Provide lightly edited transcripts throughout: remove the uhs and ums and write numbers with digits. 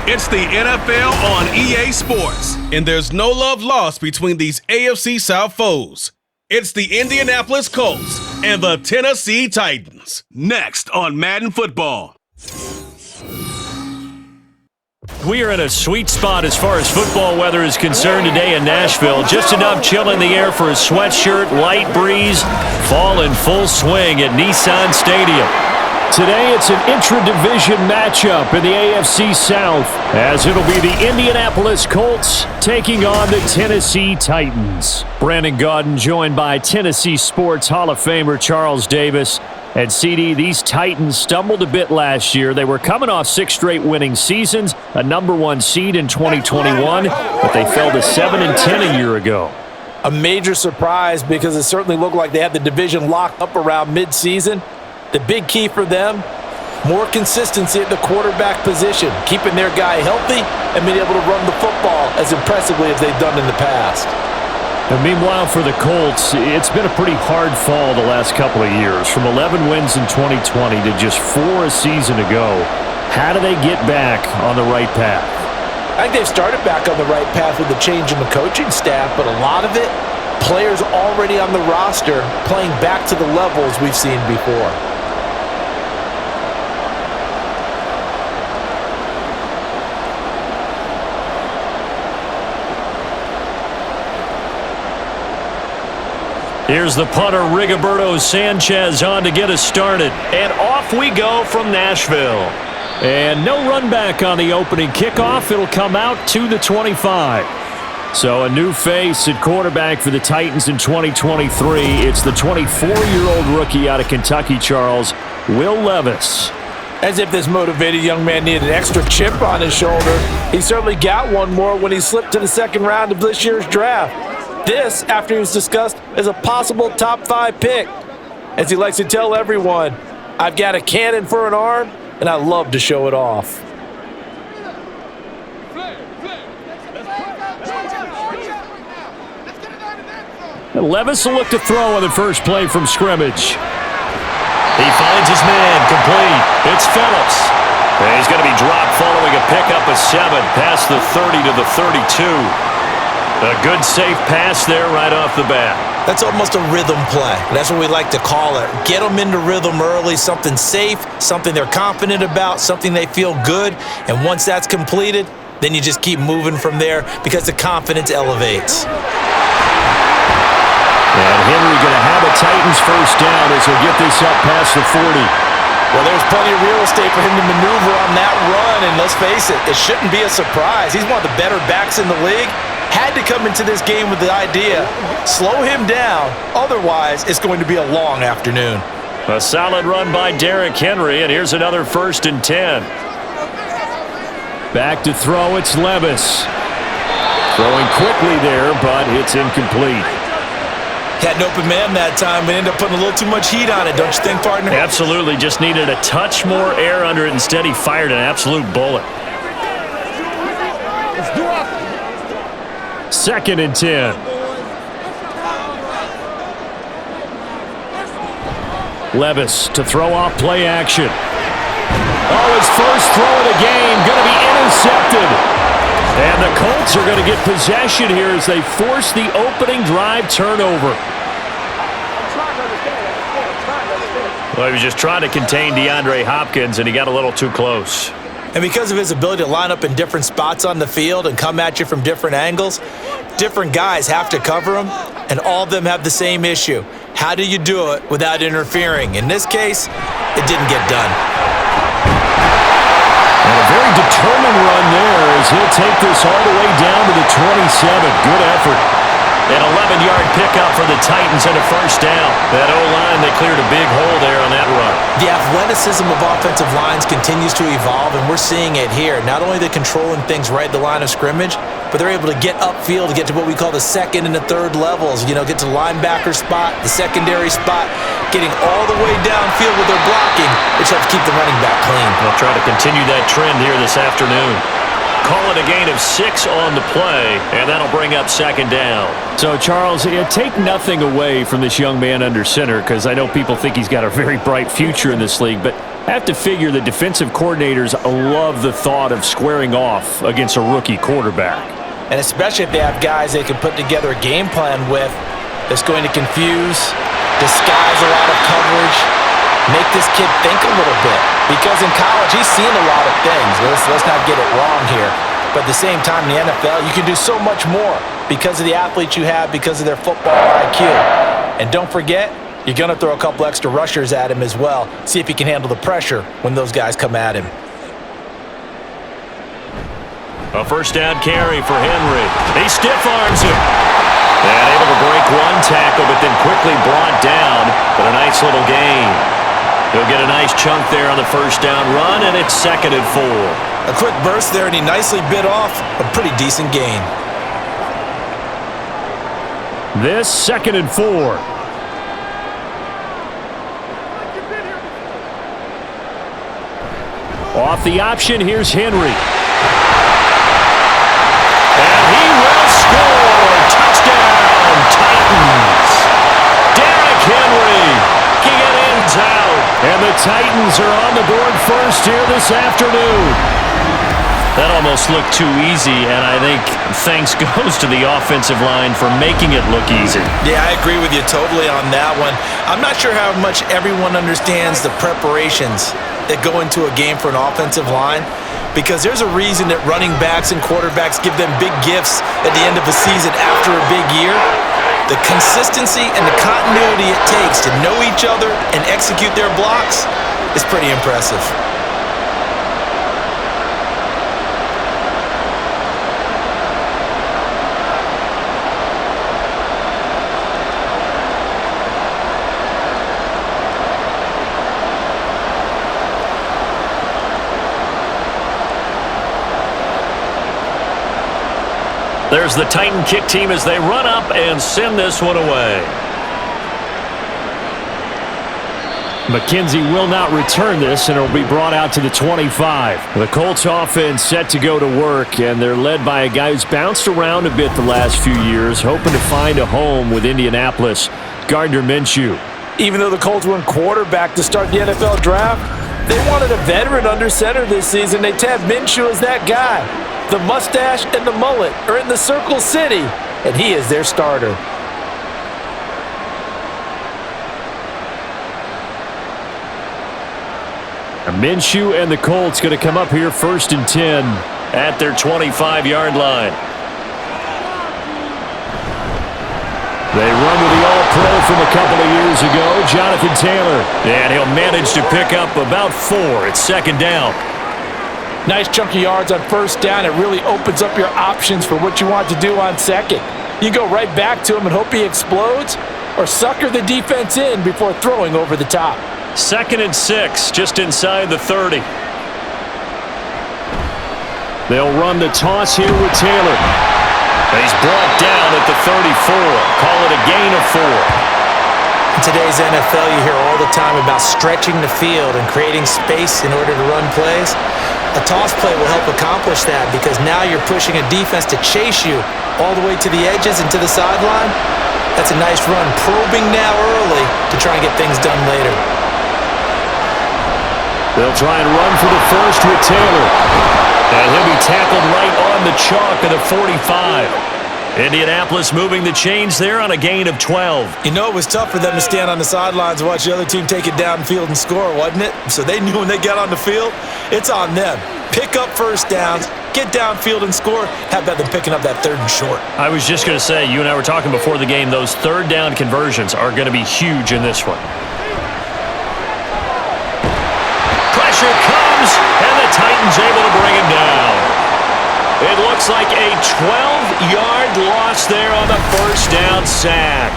It's the NFL on EA Sports, and there's no love lost between these AFC South foes. It's the Indianapolis Colts and the Tennessee Titans. Next on Madden Football. We are in a sweet spot as far as football weather is concerned today in Nashville. Just enough chill in the air for a sweatshirt, light breeze, fall in full swing at Nissan Stadium. Today it's an intra-division matchup in the AFC South, as it'll be the Indianapolis Colts taking on the Tennessee Titans. Brandon Gaudin joined by Tennessee Sports Hall of Famer Charles Davis. And CD, these Titans stumbled a bit last year. They were coming off 6 straight winning seasons, a #1 seed in 2021, but they fell to 7-10 a year ago. A major surprise because it certainly looked like they had the division locked up around mid-season. The big key for them, more consistency at the quarterback position, keeping their guy healthy and being able to run the football as impressively as they've done in the past. And meanwhile, for the Colts, it's been a pretty hard fall the last couple of years. From 11 wins in 2020 to just 4 a season ago. How do they get back on the right path? I think they've started back on the right path with the change in the coaching staff, but a lot of it, players already on the roster playing back to the levels we've seen before. Here's the punter, Rigoberto Sanchez, on to get us started. And off we go from Nashville. And no run back on the opening kickoff. It'll come out to the 25. So a new face at quarterback for the Titans in 2023. It's the 24-year-old rookie out of Kentucky, Charles, Will Levis. As if this motivated young man needed an extra chip on his shoulder. He certainly got one more when he slipped to the second round of this year's draft. This, after he was discussed as a possible top 5 pick. As he likes to tell everyone, I've got a cannon for an arm, and I love to show it off. And Levis will look to throw on the first play from scrimmage. He finds his man, complete. It's Phillips. And he's going to be dropped following a pickup of 7 past the 30 to the 32. A good, safe pass there right off the bat. That's almost a rhythm play. That's what we like to call it. Get them into rhythm early, something safe, something they're confident about, something they feel good. And once that's completed, then you just keep moving from there because the confidence elevates. And Henry going to have a Titans first down as he'll get this up past the 40. Well, there's plenty of real estate for him to maneuver on that run, and let's face it, it shouldn't be a surprise. He's one of the better backs in the league. Had to come into this game with the idea, slow him down, otherwise it's going to be a long afternoon. A solid run by Derrick Henry, and here's another 1st and 10. Back to throw, it's Levis. Throwing quickly there, but it's incomplete. Had an open man that time, but ended up putting a little too much heat on it, don't you think, partner? Absolutely, just needed a touch more air under it. Instead, he fired an absolute bullet. 2nd and 10. Levis to throw off play action. Oh, his first throw of the game going to be intercepted. And the Colts are going to get possession here as they force the opening drive turnover. Well, he was just trying to contain DeAndre Hopkins, and he got a little too close. And because of his ability to line up in different spots on the field and come at you from different angles, different guys have to cover him, and all of them have the same issue. How do you do it without interfering? In this case, it didn't get done. And a very determined run there as he'll take this all the way down to the 27. Good effort. An 11-yard pickup for the Titans and a first down. That O-line, they cleared a big hole there on that run. The athleticism of offensive lines continues to evolve, and we're seeing it here. Not only are they controlling things right at the line of scrimmage, but they're able to get upfield to get to what we call the 2nd and the 3rd levels. You know, get to the linebacker spot, the secondary spot, getting all the way downfield with their blocking, which helps keep the running back clean. They'll try to continue that trend here this afternoon. Call it a gain of 6 on the play, and that'll bring up 2nd down. So, Charles, take nothing away from this young man under center, because I know people think he's got a very bright future in this league, but I have to figure the defensive coordinators love the thought of squaring off against a rookie quarterback. And especially if they have guys they can put together a game plan with that's going to confuse, disguise a lot of coverage, make this kid think a little bit. Because in college, he's seen a lot of things. Let's not get it wrong here. But at the same time, in the NFL, you can do so much more because of the athletes you have, because of their football IQ. And don't forget, you're going to throw a couple extra rushers at him as well. See if he can handle the pressure when those guys come at him. A first down carry for Henry. He stiff-arms him. And able to break one tackle, but then quickly brought down. But a nice little gain. He'll get a nice chunk there on the first down run, and it's 2nd and 4. A quick burst there, and he nicely bit off a pretty decent gain. This 2nd and 4. Off the option, here's Henry. And he will score! Touchdown, Titans! Derrick Henry kicking it out. And the Titans are on the board first here this afternoon. That almost looked too easy, and I think thanks goes to the offensive line for making it look easy. Yeah, I agree with you totally on that one. I'm not sure how much everyone understands the preparations that go into a game for an offensive line, because there's a reason that running backs and quarterbacks give them big gifts at the end of a season after a big year. The consistency and the continuity it takes to know each other and execute their blocks is pretty impressive. There's the Titan kick team as they run up and send this one away. McKenzie will not return this, and it'll be brought out to the 25. The Colts offense set to go to work, and they're led by a guy who's bounced around a bit the last few years, hoping to find a home with Indianapolis, Gardner Minshew. Even though the Colts were quarterback to start the NFL draft, they wanted a veteran under center this season. They tabbed Minshew as that guy. The mustache and the mullet are in the Circle City, and he is their starter. Minshew and the Colts going to come up here 1st and 10 at their 25-yard line. They run with the All-Pro from a couple of years ago, Jonathan Taylor. And he'll manage to pick up about 4. It's 2nd down. Nice chunk of yards on 1st down. It really opens up your options for what you want to do on 2nd. You go right back to him and hope he explodes, or sucker the defense in before throwing over the top. 2nd and 6, just inside the 30. They'll run the toss here with Taylor. He's brought down at the 34. Call it a gain of 4. In today's NFL, you hear all the time about stretching the field and creating space in order to run plays. A toss play will help accomplish that, because now you're pushing a defense to chase you all the way to the edges and to the sideline. That's a nice run, probing now early to try and get things done later. They'll try and run for the first with Taylor. And he'll be tackled right on the chalk of the 45. Indianapolis moving the chains there on a gain of 12. You know, it was tough for them to stand on the sidelines and watch the other team take it downfield and score, wasn't it? So they knew when they got on the field, it's on them. Pick up first downs, get downfield and score. How about them picking up that 3rd and short? I was just going to say, you and I were talking before the game, those 3rd down conversions are going to be huge in this one. Pressure comes, and the Titans able to bring him down. It looks like a 12-yard loss there on the 1st down sack.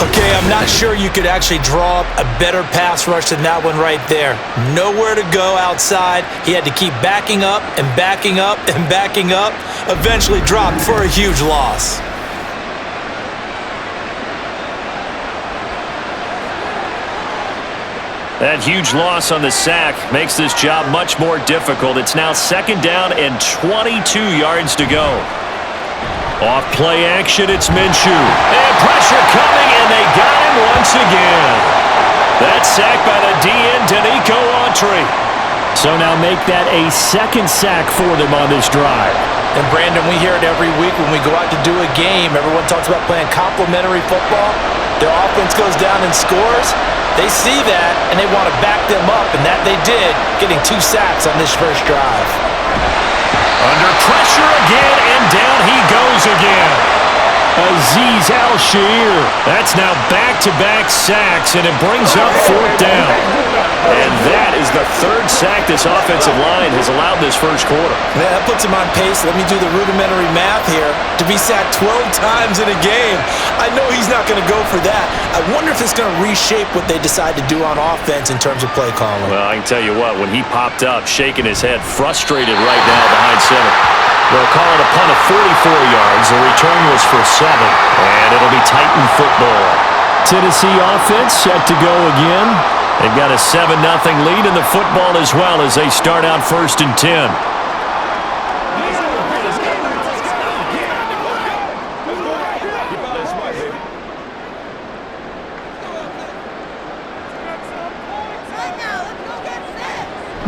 Okay, I'm not sure you could actually draw up a better pass rush than that one right there. Nowhere to go outside. He had to keep backing up and backing up and backing up. Eventually dropped for a huge loss. That huge loss on the sack makes this job much more difficult. It's now 2nd down and 22 yards to go. Off play action, it's Minshew. And pressure coming, and they got him once again. That's sacked by the DN, Danico Autry. So now make that a second sack for them on this drive. And Brandon, we hear it every week when we go out to do a game. Everyone talks about playing complementary football. Their offense goes down and scores. They see that, and they want to back them up, and that they did, getting 2 sacks on this first drive. Under pressure again, and down he goes again. Azeez Al-Shaair. That's now back-to-back sacks, and it brings up 4th down. And that is the 3rd sack this offensive line has allowed this first quarter. Man, that puts him on pace. Let me do the rudimentary math here. To be sacked 12 times in a game, I know he's not going to go for that. I wonder if it's going to reshape what they decide to do on offense in terms of play calling. Well, I can tell you what, when he popped up, shaking his head, frustrated right now behind center. They'll call it a punt of 44 yards. The return was for 7, and it'll be Titan football. Tennessee offense set to go again. They've got a 7-0 lead in the football as well as they start out 1st and 10.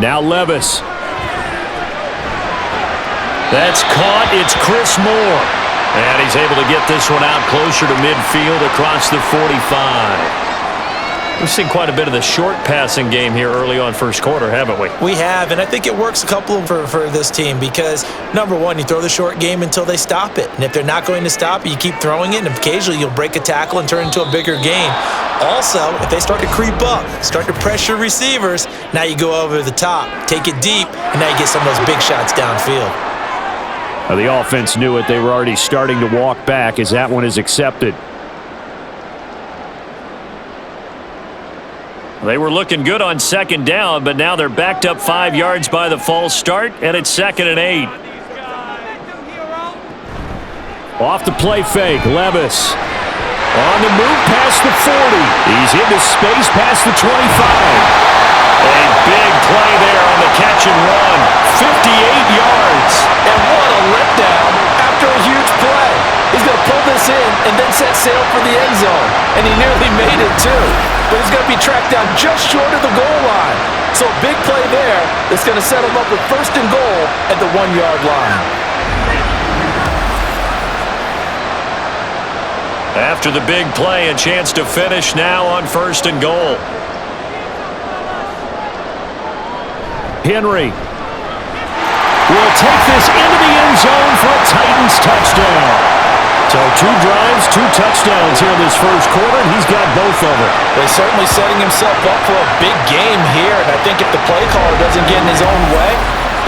Now Levis. That's caught. It's Chris Moore. And he's able to get this one out closer to midfield across the 45. We've seen quite a bit of the short passing game here early on first quarter, haven't we? We have, and I think it works a couple for this team because, number one, you throw the short game until they stop it. And if they're not going to stop it, you keep throwing it, and occasionally you'll break a tackle and turn it into a bigger gain. Also, if they start to creep up, start to pressure receivers, now you go over the top, take it deep, and now you get some of those big shots downfield. Well, the offense knew it. They were already starting to walk back as that one is accepted. They were looking good on 2nd down, but now they're backed up 5 yards by the false start, and it's 2nd and 8. Off the play fake, Levis. On the move past the 40. He's into space past the 25. A big play there on the catch and run. 58 yards. And what a letdown after a huge play. He's going to pull this in and then set sail for the end zone. And he nearly made it, too. But he's going to be tracked down just short of the goal line. So a big play there that's going to set him up with 1st and goal at the 1-yard line. After the big play, a chance to finish now on 1st and goal. Henry will take this into the end zone for a Titans touchdown. So 2 drives, 2 touchdowns here in this first quarter, and he's got both of them. Well, he's certainly setting himself up for a big game here, and I think if the play caller doesn't get in his own way,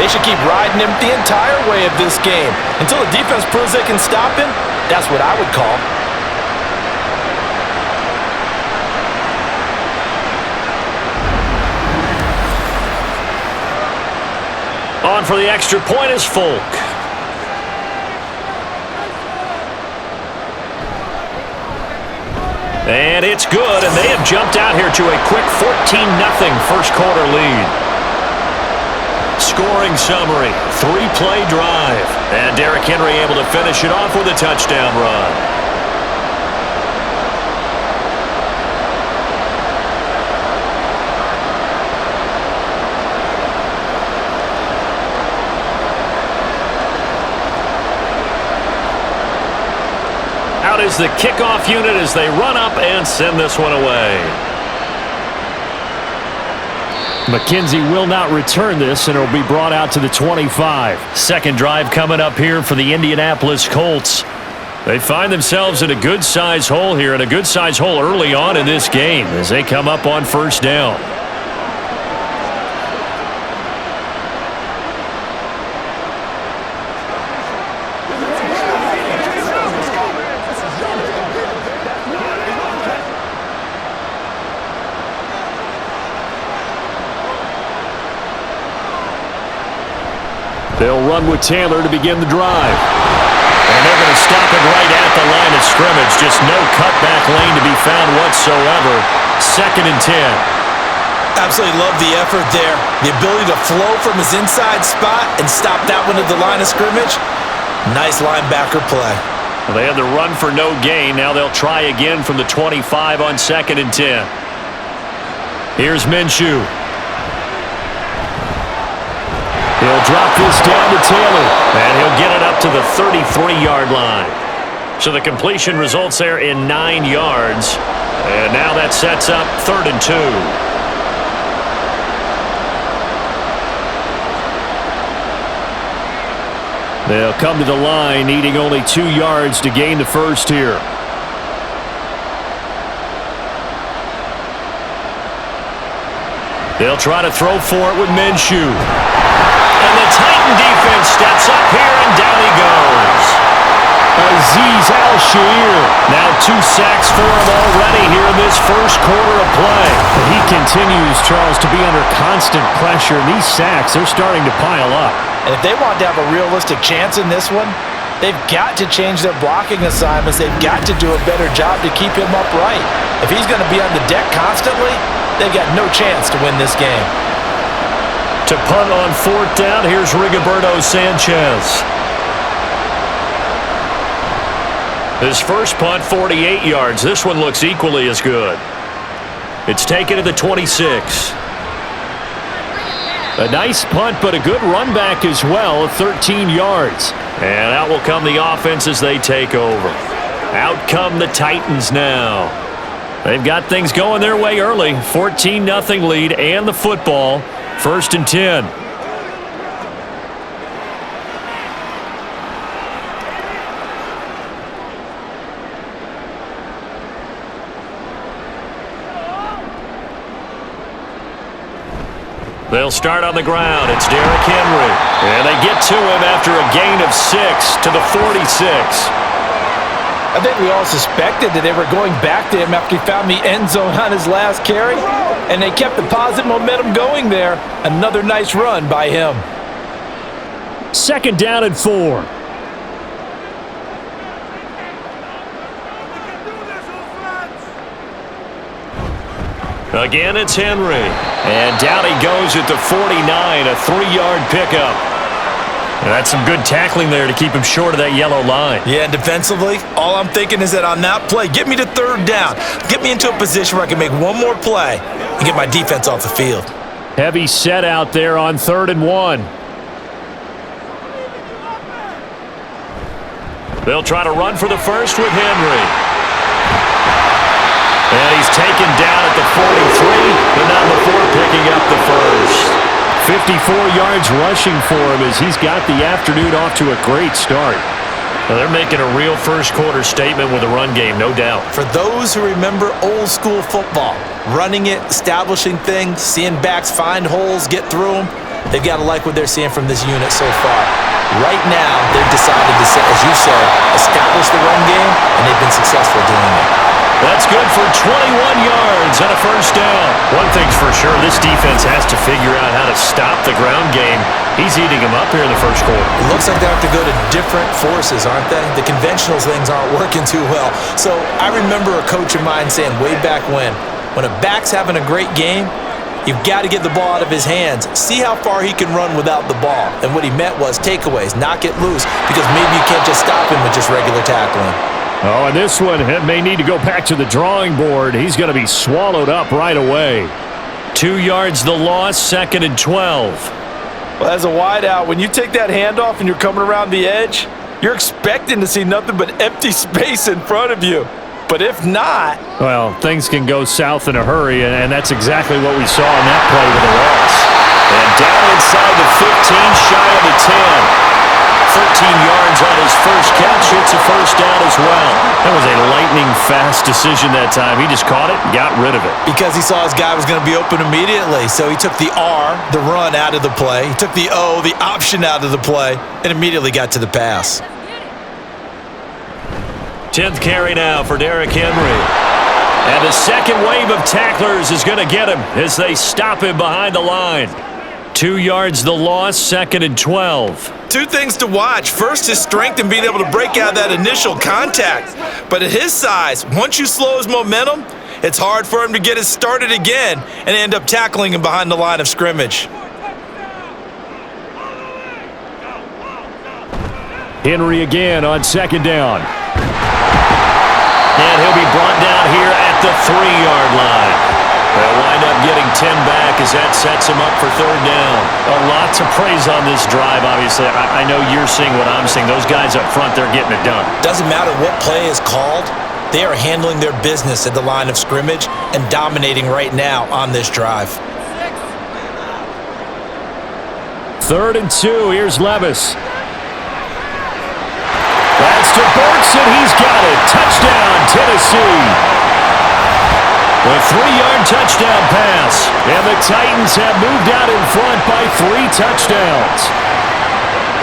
they should keep riding him the entire way of this game. Until the defense proves they can stop him, that's what I would call. On for the extra point is Folk. And it's good, and they have jumped out here to a quick 14-0 first quarter lead. Scoring summary, 3-play drive. And Derrick Henry able to finish it off with a touchdown run. Out is the kickoff unit as they run up and send this one away. McKenzie will not return this, and it will be brought out to the 25. Second drive coming up here for the Indianapolis Colts. They find themselves in a good-size hole here, and a good-size hole early on in this game as they come up on 1st down. They'll run with Taylor to begin the drive. And they're going to stop it right at the line of scrimmage. Just no cutback lane to be found whatsoever. 2nd and 10. Absolutely love the effort there. The ability to flow from his inside spot and stop that one at the line of scrimmage. Nice linebacker play. Well, they had the run for no gain. Now they'll try again from the 25 on 2nd and 10. Here's Minshew. He'll drop this down to Taylor. And he'll get it up to the 33-yard line. So the completion results there in 9 yards. And now that sets up 3rd and 2. They'll come to the line, needing only 2 yards to gain the first here. They'll try to throw for it with Minshew. And the Titan defense steps up here, and down he goes. Azeez Al-Shaair. Now 2 sacks for him already here in this first quarter of play. And he continues, Charles, to be under constant pressure. These sacks, they're starting to pile up. And if they want to have a realistic chance in this one, they've got to change their blocking assignments. They've got to do a better job to keep him upright. If he's going to be on the deck constantly, they've got no chance to win this game. To punt on 4th down, here's Rigoberto Sanchez. His first punt, 48 yards. This one looks equally as good. It's taken to the 26. A nice punt, but a good run back as well, 13 yards. And out will come the offense as they take over. Out come the Titans now. They've got things going their way early. 14-0 lead and the football. 1st and 10. They'll start on the ground. It's Derrick Henry. And they get to him after a gain of 6 to the 46. I think we all suspected that they were going back to him after he found the end zone on his last carry, and they kept the positive momentum going there. Another nice run by him. 2nd down and 4. Again, it's Henry. And down he goes at the 49, a 3-yard pickup. And that's some good tackling there to keep him short of that yellow line. Yeah, and defensively, all I'm thinking is that on that play, get me to 3rd down. Get me into a position where I can make one more play and get my defense off the field. Heavy set out there on 3rd and 1. They'll try to run for the first with Henry. And he's taken down at the 43, but not before picking up the first. 54 yards rushing for him as he's got the afternoon off to a great start. Well, they're making a real first quarter statement with a run game, no doubt. For those who remember old school football, running it, establishing things, seeing backs find holes, get through them, they've got to like what they're seeing from this unit so far. Right now, they've decided to, as you said, establish the run game, and they've been successful doing it. That's good for 21 yards and a first down. One thing's for sure, this defense has to figure out how to stop the ground game. He's eating them up here in the first quarter. It looks like they have to go to different forces, aren't they? The conventional things aren't working too well. So I remember a coach of mine saying way back when a back's having a great game, you've got to get the ball out of his hands. See how far he can run without the ball. And what he meant was takeaways, knock it loose, because maybe you can't just stop him with just regular tackling. Oh, and this one may need to go back to the drawing board. He's going to be swallowed up right away. 2 yards the loss, 2nd and 12. Well, as a wideout, when you take that handoff and you're coming around the edge, you're expecting to see nothing but empty space in front of you. But if not... Well, things can go south in a hurry, and that's exactly what we saw in that play with the loss. And down inside the 15, shy of the 10. 13 yards on his first catch. It's a first down as well. That was a lightning-fast decision that time. He just caught it and got rid of it. Because he saw his guy was going to be open immediately. So he took the R, the run, out of the play. He took the O, the option, out of the play, and immediately got to the pass. 10th carry now for Derrick Henry. And the second wave of tacklers is going to get him as they stop him behind the line. 2 yards the loss, 2nd and 12. Two things to watch. First, his strength in being able to break out of that initial contact. But at his size, once you slow his momentum, it's hard for him to get it started again and end up tackling him behind the line of scrimmage. Henry again on 2nd down. And he'll be brought down here at the 3-yard line. They'll wind up getting 10 back as that sets him up for third down. A lot to praise on this drive, obviously. I know you're seeing what I'm seeing. Those guys up front, they're getting it done. Doesn't matter what play is called. They are handling their business at the line of scrimmage and dominating right now on this drive. 3rd and 2. Here's Levis. That's to Burks, and he's got it. Touchdown, Tennessee. A 3-yard touchdown pass. And the Titans have moved out in front by 3 touchdowns.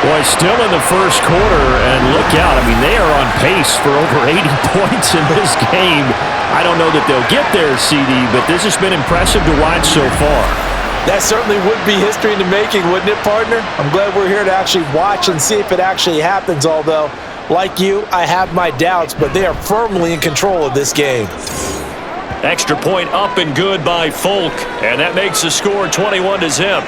Boy, still in the first quarter, and look out. I mean, they are on pace for over 80 points in this game. I don't know that they'll get there, CD, but this has been impressive to watch so far. That certainly would be history in the making, wouldn't it, partner? I'm glad we're here to actually watch and see if it actually happens, although, like you, I have my doubts, but they are firmly in control of this game. Extra point up and good by Folk, and that makes the score 21-0.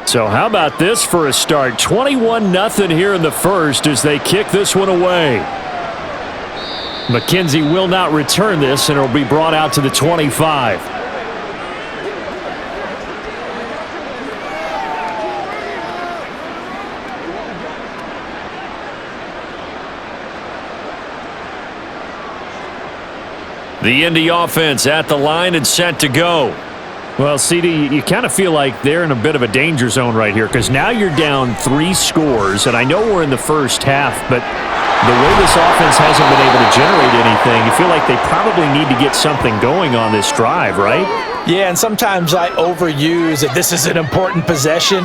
So how about this for a start? 21-0 here in the first as they kick this one away. McKenzie will not return this, and it will be brought out to the 25. The Indy offense at the line and set to go. Well, CD, you kind of feel like they're in a bit of a danger zone right here because now you're down 3 scores, and I know we're in the first half, but the way this offense hasn't been able to generate anything, you feel like they probably need to get something going on this drive, right? Yeah, and sometimes I overuse that this is an important possession,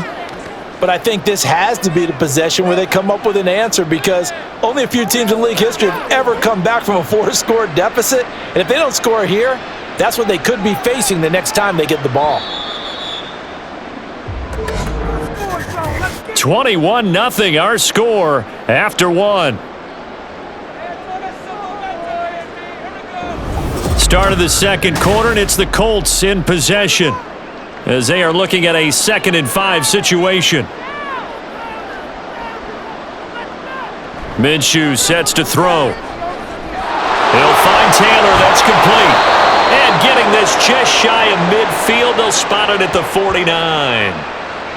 but I think this has to be the possession where they come up with an answer because only a few teams in league history have ever come back from a 4-score deficit, and if they don't score here, that's what they could be facing the next time they get the ball. 21-0 our score after 1. Start of the second quarter, and it's the Colts in possession as they are looking at a 2nd and 5 situation. Minshew sets to throw. He'll find Taylor. That's complete. And getting this just shy of midfield, they'll spot it at the 49.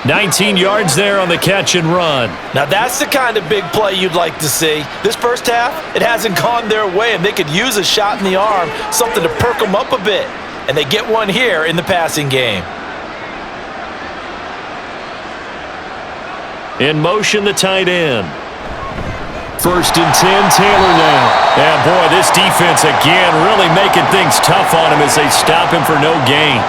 19 yards there on the catch and run. Now that's the kind of big play you'd like to see. This first half, it hasn't gone their way, and they could use a shot in the arm, something to perk them up a bit. And they get one here in the passing game. In motion, the tight end. 1st and 10, Taylor now. And boy, this defense again really making things tough on him as they stop him for no gain.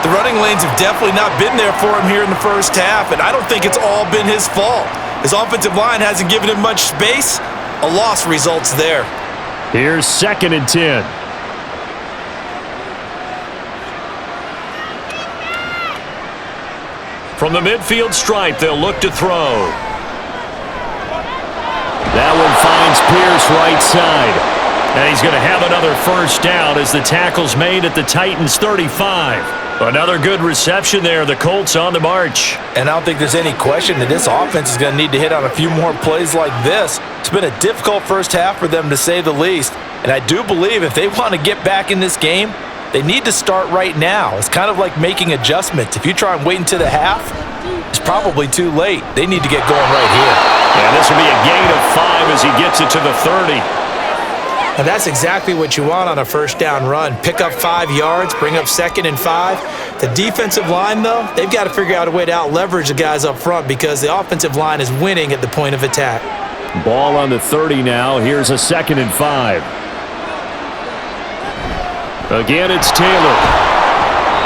The running lanes have definitely not been there for him here in the first half, and I don't think it's all been his fault. His offensive line hasn't given him much space. A loss results there. Here's 2nd and 10. From the midfield stripe, they'll look to throw. That one finds Pierce right side. And he's going to have another first down as the tackle's made at the Titans' 35. Another good reception there. The Colts on the march. And I don't think there's any question that this offense is going to need to hit on a few more plays like this. It's been a difficult first half for them, to say the least. And I do believe if they want to get back in this game, they need to start right now. It's kind of like making adjustments. If you try and wait until the half, it's probably too late. They need to get going right here. And this will be a gain of 5 as he gets it to the 30. And that's exactly what you want on a first down run. Pick up 5 yards, bring up 2nd and 5. The defensive line, though, they've got to figure out a way to out-leverage the guys up front because the offensive line is winning at the point of attack. Ball on the 30 now. Here's a 2nd and 5. Again, it's Taylor.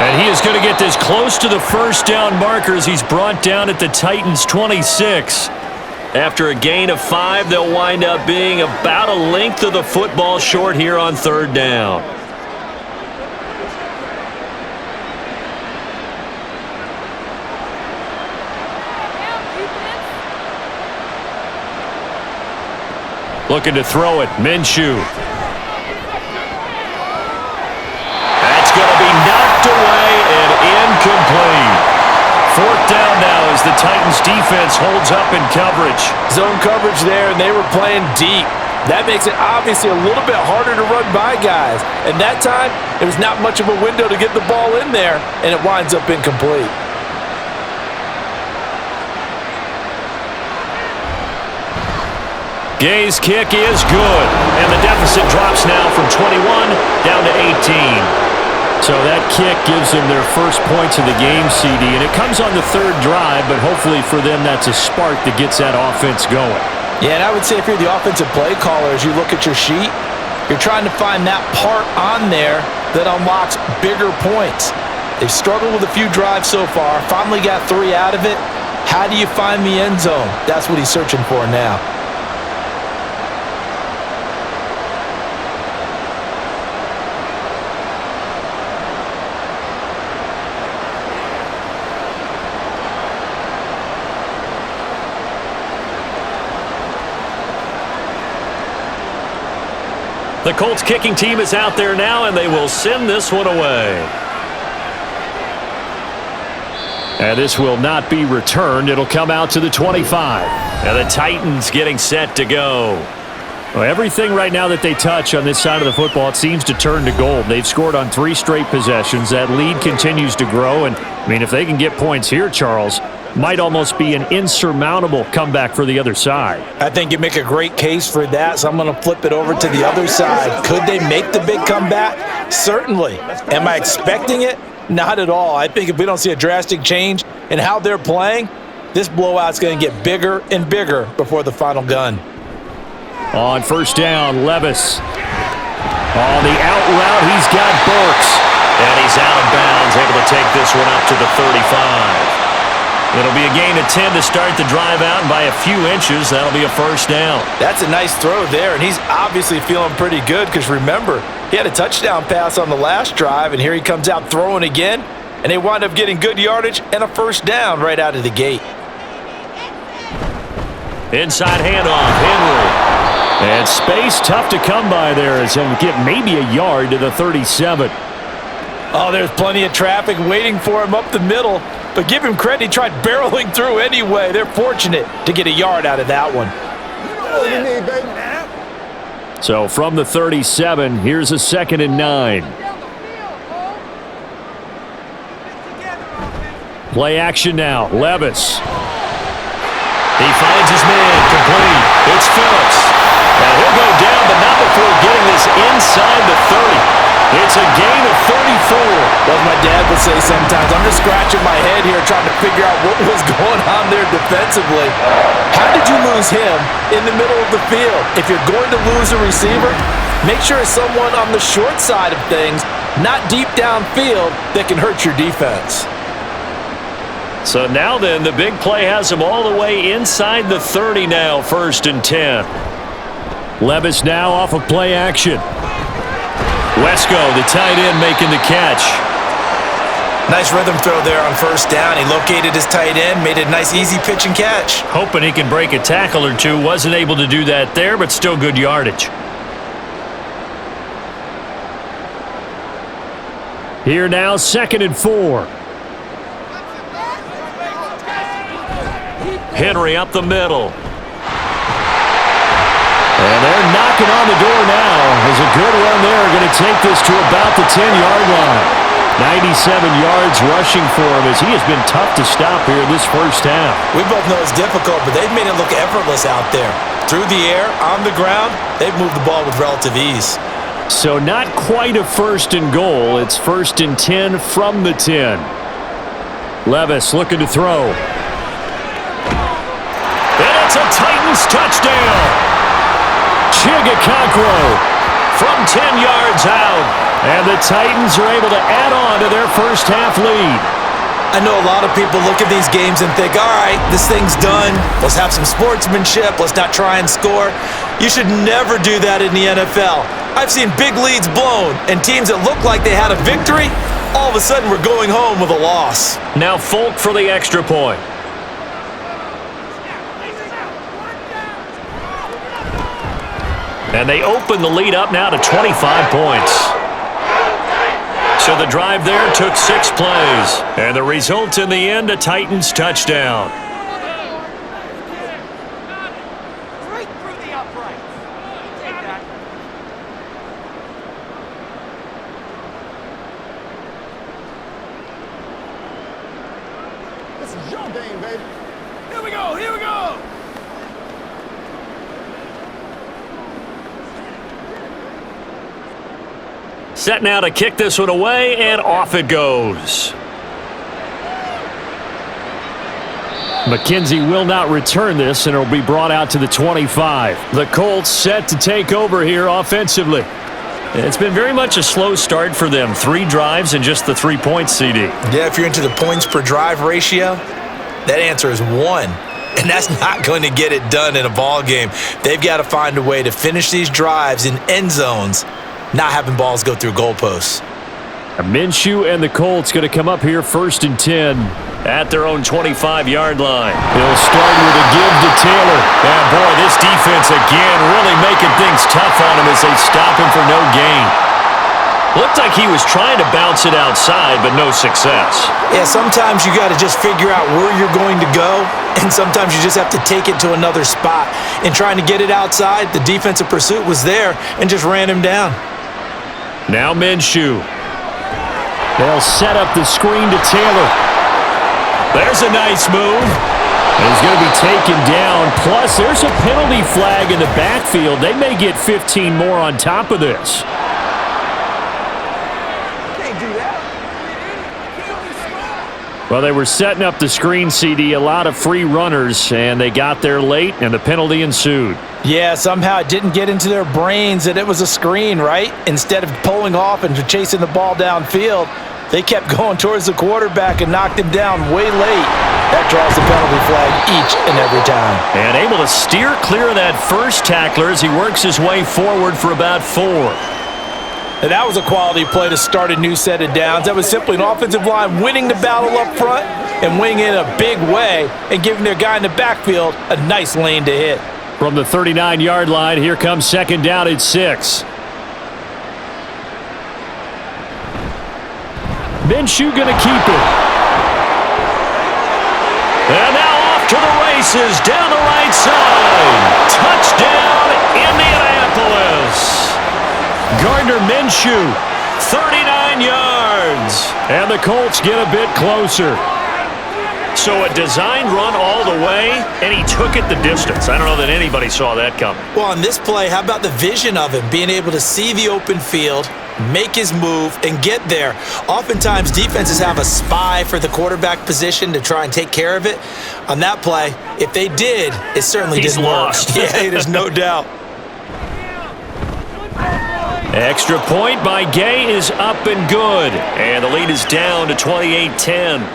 And he is going to get this close to the first down marker as he's brought down at the Titans' 26. After a gain of 5, they'll wind up being about a length of the football short here on 3rd down. Looking to throw it. Minshew. That's going to be knocked away and incomplete. Fourth down now as the Titans defense holds up in coverage. Zone coverage there, and they were playing deep. That makes it obviously a little bit harder to run by guys. And that time, there was not much of a window to get the ball in there, and it winds up incomplete. Gay's kick is good, and the deficit drops now from 21 down to 18. So that kick gives them their first points of the game, CD, and it comes on the third drive, but hopefully for them that's a spark that gets that offense going. Yeah, and I would say if you're the offensive play caller, as you look at your sheet, you're trying to find that part on there that unlocks bigger points. They've struggled with a few drives so far, finally got 3 out of it. How do you find the end zone? That's what he's searching for now. The Colts kicking team is out there now, and they will send this one away. And this will not be returned. It'll come out to the 25. And the Titans getting set to go. Well, everything right now that they touch on this side of the football, it seems to turn to gold. They've scored on 3 straight possessions. That lead continues to grow. And, I mean, if they can get points here, Charles, might almost be an insurmountable comeback for the other side. I think you make a great case for that, so I'm going to flip it over to the other side. Could they make the big comeback? Certainly. Am I expecting it? Not at all. I think if we don't see a drastic change in how they're playing, this blowout's going to get bigger and bigger before the final gun. On first down, Levis. On the out route, he's got Burks. And he's out of bounds, able to take this one up to the 35. It'll be a gain of 10 to start the drive out, and by a few inches, that'll be a first down. That's a nice throw there, and he's obviously feeling pretty good because remember, he had a touchdown pass on the last drive, and here he comes out throwing again, and they wind up getting good yardage and a first down right out of the gate. Inside handoff, Henry. And space tough to come by there as he'll get maybe a yard to the 37. Oh, there's plenty of traffic waiting for him up the middle. But give him credit, he tried barreling through anyway. They're fortunate to get a yard out of that one. So from the 37, here's a 2nd and 9. Play action now. Levis. He finds his man. Complete. It's Phillips. And he'll go down, but not before getting this inside the 30. It's a gain of 34. As my dad would say sometimes, I'm just scratching my head here trying to figure out what was going on there defensively. How did you lose him in the middle of the field? If you're going to lose a receiver, make sure it's someone on the short side of things, not deep downfield, that can hurt your defense. So now then, the big play has him all the way inside the 30 now, 1st and 10. Levis now off of play action. Wesco, the tight end, making the catch. Nice rhythm throw there on first down. He located his tight end, made a nice easy pitch and catch. Hoping he can break a tackle or two. Wasn't able to do that there, but still good yardage. Here now, 2nd and 4. Henry up the middle. And they're knocking on the door now. There's a good run there. Going to take this to about the 10-yard line. 97 yards rushing for him as he has been tough to stop here this first half. We both know it's difficult, but they've made it look effortless out there. Through the air, on the ground, they've moved the ball with relative ease. So not quite a 1st and goal. It's 1st and 10 from the 10. Levis looking to throw. And it's a Titans touchdown. Chigakakro from 10 yards out. And the Titans are able to add on to their first half lead. I know a lot of people look at these games and think, all right, this thing's done. Let's have some sportsmanship. Let's not try and score. You should never do that in the NFL. I've seen big leads blown and teams that look like they had a victory, all of a sudden we're going home with a loss. Now Folk for the extra point. And they open the lead up now to 25 points. So the drive there took 6 plays. And the result in the end, a Titans touchdown. Right through the upright. Take that. This is your game, baby. Here we go, here we go! Set now to kick this one away, and off it goes. McKenzie will not return this, and it'll be brought out to the 25. The Colts set to take over here offensively. It's been very much a slow start for them. 3 drives and just the 3 points, CD. Yeah, if you're into the points per drive ratio, that answer is 1. And that's not going to get it done in a ball game. They've got to find a way to finish these drives in end zones, not having balls go through goalposts. Minshew and the Colts going to come up here 1st and 10. At their own 25-yard line. He'll start with a give to Taylor. And boy, this defense again really making things tough on him as they stop him for no gain. Looked like he was trying to bounce it outside, but no success. Yeah, sometimes you got to just figure out where you're going to go, and sometimes you just have to take it to another spot. In trying to get it outside, the defensive pursuit was there and just ran him down. Now Minshew. They'll set up the screen to Taylor. There's a nice move. He's going to be taken down. Plus, there's a penalty flag in the backfield. They may get 15 more on top of this. Can't do that. Well, they were setting up the screen, CD, a lot of free runners, and they got there late, and the penalty ensued. Yeah, somehow it didn't get into their brains that it was a screen, right? Instead of pulling off and chasing the ball downfield, they kept going towards the quarterback and knocked him down way late. That draws the penalty flag each and every time. And able to steer clear of that first tackler as he works his way forward for about 4. And that was a quality play to start a new set of downs. That was simply an offensive line winning the battle up front and winning in a big way and giving their guy in the backfield a nice lane to hit. From the 39-yard line, here comes 2nd down at 6. Minshew going to keep it. And now off to the races down the right side. Touchdown, Indianapolis. Gardner Minshew, 39 yards. And the Colts get a bit closer. So a designed run all the way, and he took it the distance. I don't know that anybody saw that coming. Well, on this play, how about the vision of him, being able to see the open field, make his move, and get there. Oftentimes, defenses have a spy for the quarterback position to try and take care of it. On that play, if they did, it certainly He's didn't lost. work. Yeah, there's no doubt. Extra point by Gay is up and good. And the lead is down to 28-10.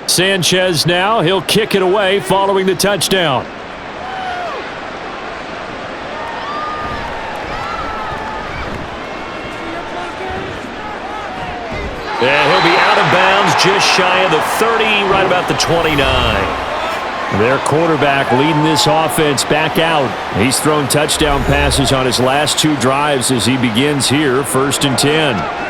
Sanchez now, he'll kick it away following the touchdown. And he'll be out of bounds just shy of the 30, right about the 29. Their quarterback leading this offense back out. He's thrown touchdown passes on his last 2 drives as he begins here, 1st and 10.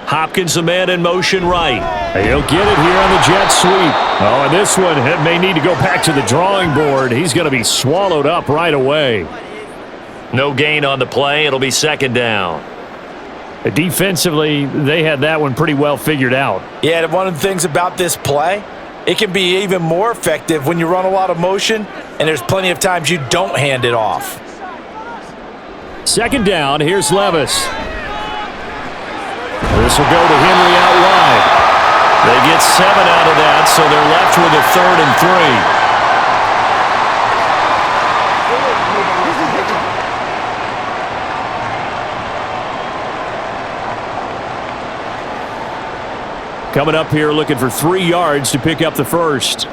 Hopkins, the man in motion right. He'll get it here on the jet sweep. Oh, and this one may need to go back to the drawing board. He's going to be swallowed up right away. No gain on the play. It'll be 2nd down. Defensively, they had that one pretty well figured out. Yeah, one of the things about this play It can be even more effective when you run a lot of motion, and there's plenty of times you don't hand it off. Second down, here's Levis. This will go to Henry out wide. They get 7 out of that, so they're left with a 3rd and 3. Coming up here looking for 3 yards to pick up the first.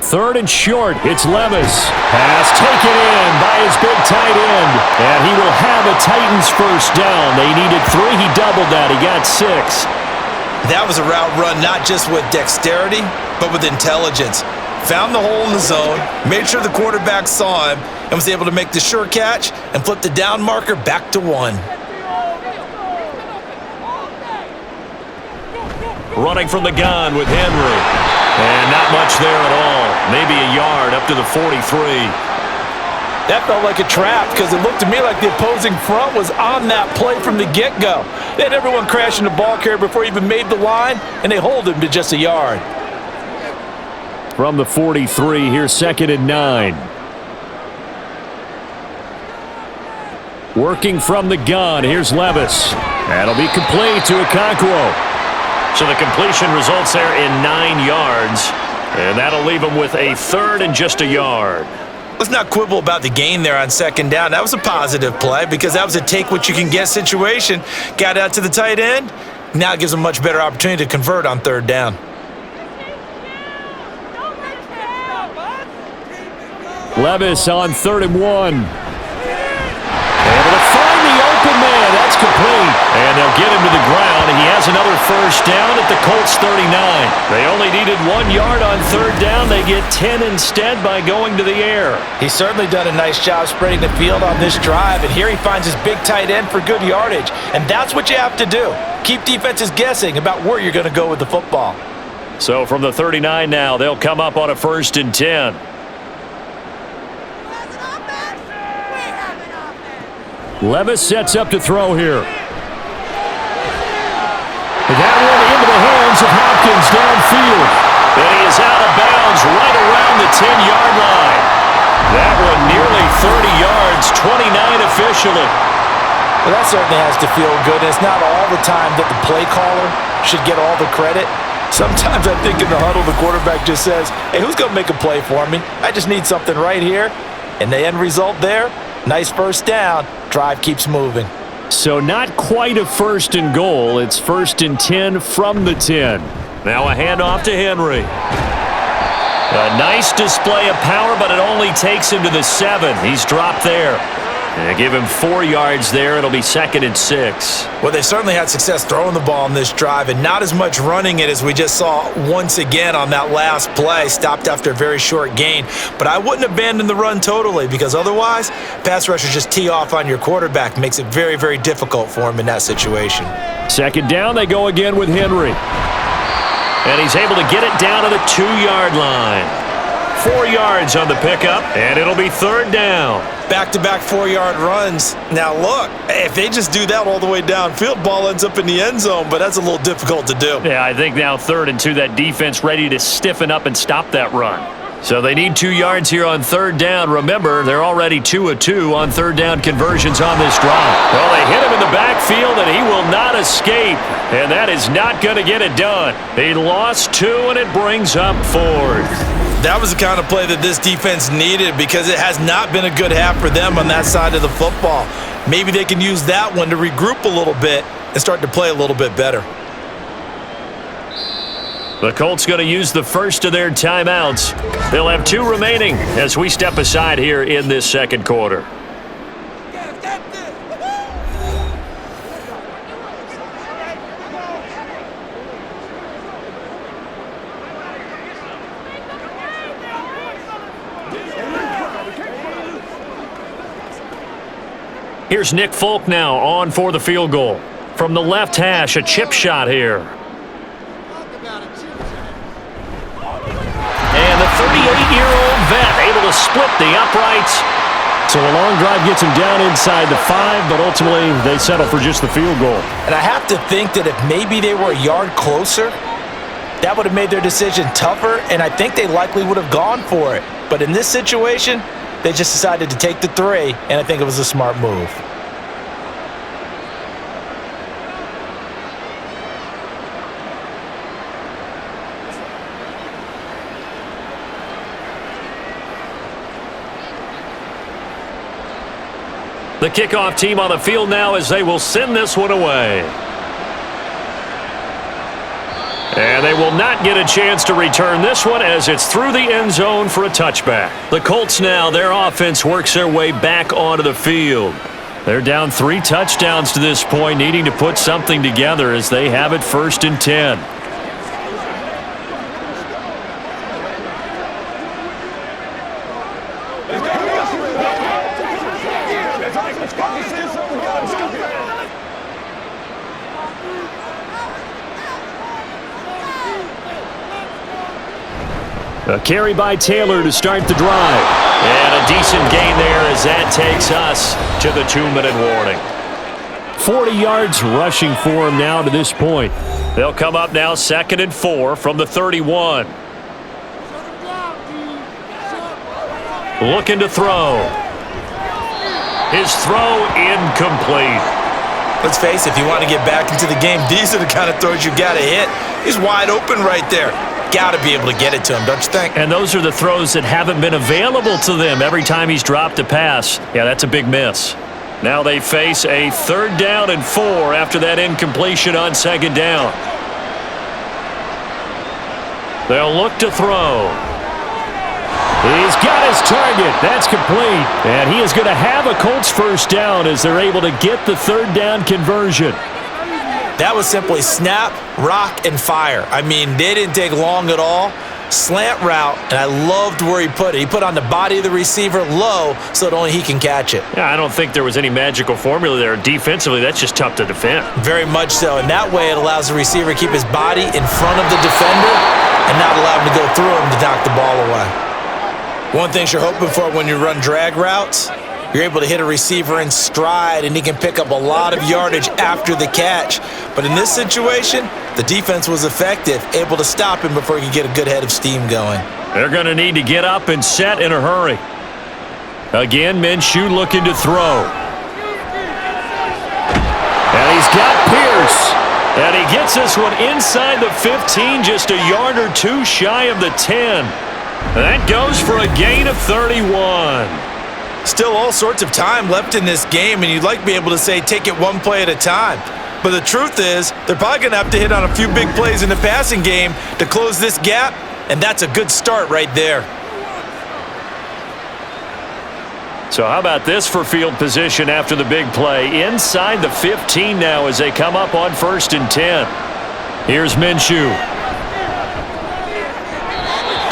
3rd and short. It's Levis. Pass taken in by his big tight end. And he will have a Titans first down. They needed 3. He doubled that. He got 6. That was a route run not just with dexterity, but with intelligence. Found the hole in the zone, made sure the quarterback saw him, and was able to make the sure catch and flip the down marker back to 1. Running from the gun with Henry. And not much there at all. Maybe a yard up to the 43. That felt like a trap because it looked to me like the opposing front was on that play from the get-go. They had everyone crashing the ball carrier before he even made the line, and they hold him to just a yard. From the 43, here's 2nd and 9. Working from the gun, here's Levis. That'll be complete to Okonkwo. So the completion results there in 9 yards. And that'll leave him with a 3rd and just a yard. Let's not quibble about the gain there on 2nd down. That was a positive play because that was a take-what-you-can-get situation. Got out to the tight end. Now it gives him a much better opportunity to convert on 3rd down. Levis on 3rd and 1. Able to find the open man. That's complete. And they'll get him to the ground. He has another first down at the Colts 39. They only needed 1 yard on 3rd down. They get 10 instead by going to the air. He's certainly done a nice job spreading the field on this drive, and here he finds his big tight end for good yardage. And that's what you have to do. Keep defenses guessing about where you're going to go with the football. So from the 39 now, they'll come up on a 1st and 10. Levis sets up to throw here. That one into the hands of Hopkins downfield. And he is out of bounds right around the 10-yard line. That one nearly 30 yards, 29 officially. Well, that certainly has to feel good. It's not all the time that the play caller should get all the credit. Sometimes I think in the huddle, the quarterback just says, hey, who's going to make a play for me? I just need something right here. And the end result there, nice first down. Drive keeps moving. So not quite a 1st and goal. It's 1st and 10 from the 10. Now a handoff to Henry. A nice display of power, but it only takes him to the 7. He's dropped there. And give him 4 yards there. It'll be 2nd and 6. Well, they certainly had success throwing the ball on this drive and not as much running it as we just saw once again on that last play. Stopped after a very short gain. But I wouldn't abandon the run totally because otherwise, pass rushers just tee off on your quarterback. Makes it very, very difficult for him in that situation. 2nd down, they go again with Henry. And he's able to get it down to the 2-yard line. 4 yards on the pickup, and it'll be 3rd down. Back-to-back 4-yard runs. Now, look, if they just do that all the way downfield, ball ends up in the end zone, but that's a little difficult to do. Yeah, I think now 3rd and 2, that defense ready to stiffen up and stop that run. So they need 2 yards here on 3rd down. Remember, they're already 2 of 2 on 3rd down conversions on this drive. Well, they hit him in the backfield, and he will not escape. And that is not going to get it done. He lost 2, and it brings up 4th. That was the kind of play that this defense needed because it has not been a good half for them on that side of the football. Maybe they can use that one to regroup a little bit and start to play a little bit better. The Colts going to use the first of their timeouts. They'll have 2 remaining as we step aside here in this 2nd quarter. Here's Nick Folk now on for the field goal. From the left hash, a chip shot here. And the 38-year-old vet able to split the uprights. So a long drive gets him down inside the 5, but ultimately they settle for just the field goal. And I have to think that if maybe they were a yard closer, that would have made their decision tougher, and I think they likely would have gone for it. But in this situation, they just decided to take the 3, and I think it was a smart move. The kickoff team on the field now as they will send this one away. And they will not get a chance to return this one as it's through the end zone for a touchback. The Colts now, their offense works their way back onto the field. They're down 3 touchdowns to this point, needing to put something together as they have it 1st and 10. A carry by Taylor to start the drive. And a decent gain there as that takes us to the 2-minute warning. 40 yards rushing for him now to this point. They'll come up now 2nd and 4 from the 31. Looking to throw. His throw incomplete. Let's face it, if you want to get back into the game, these are the kind of throws you got to hit. He's wide open right there. Got to be able to get it to him, don't you think? And those are the throws that haven't been available to them every time he's dropped a pass. Yeah, that's a big miss. Now they face a 3rd down and 4 after that incompletion on 2nd down. They'll look to throw. He's got his target. That's complete. And he is going to have a Colts 1st down as they're able to get the 3rd down conversion. That was simply snap, rock, and fire. I mean, they didn't take long at all. Slant route, and I loved where he put it. He put on the body of the receiver low so that only he can catch it. Yeah, I don't think there was any magical formula there. Defensively, that's just tough to defend. Very much so, and that way it allows the receiver to keep his body in front of the defender and not allow him to go through him to knock the ball away. One thing you're hoping for when you run drag routes, you're able to hit a receiver in stride, and he can pick up a lot of yardage after the catch. But in this situation, the defense was effective, able to stop him before he could get a good head of steam going. They're going to need to get up and set in a hurry. Again, Minshew looking to throw. And he's got Pierce. And he gets this one inside the 15, just a yard or 2 shy of the 10. That goes for a gain of 31. Still all sorts of time left in this game, and you'd like to be able to say take it one play at a time. But the truth is, they're probably going to have to hit on a few big plays in the passing game to close this gap, and that's a good start right there. So how about this for field position after the big play? Inside the 15 now as they come up on 1st and 10. Here's Minshew.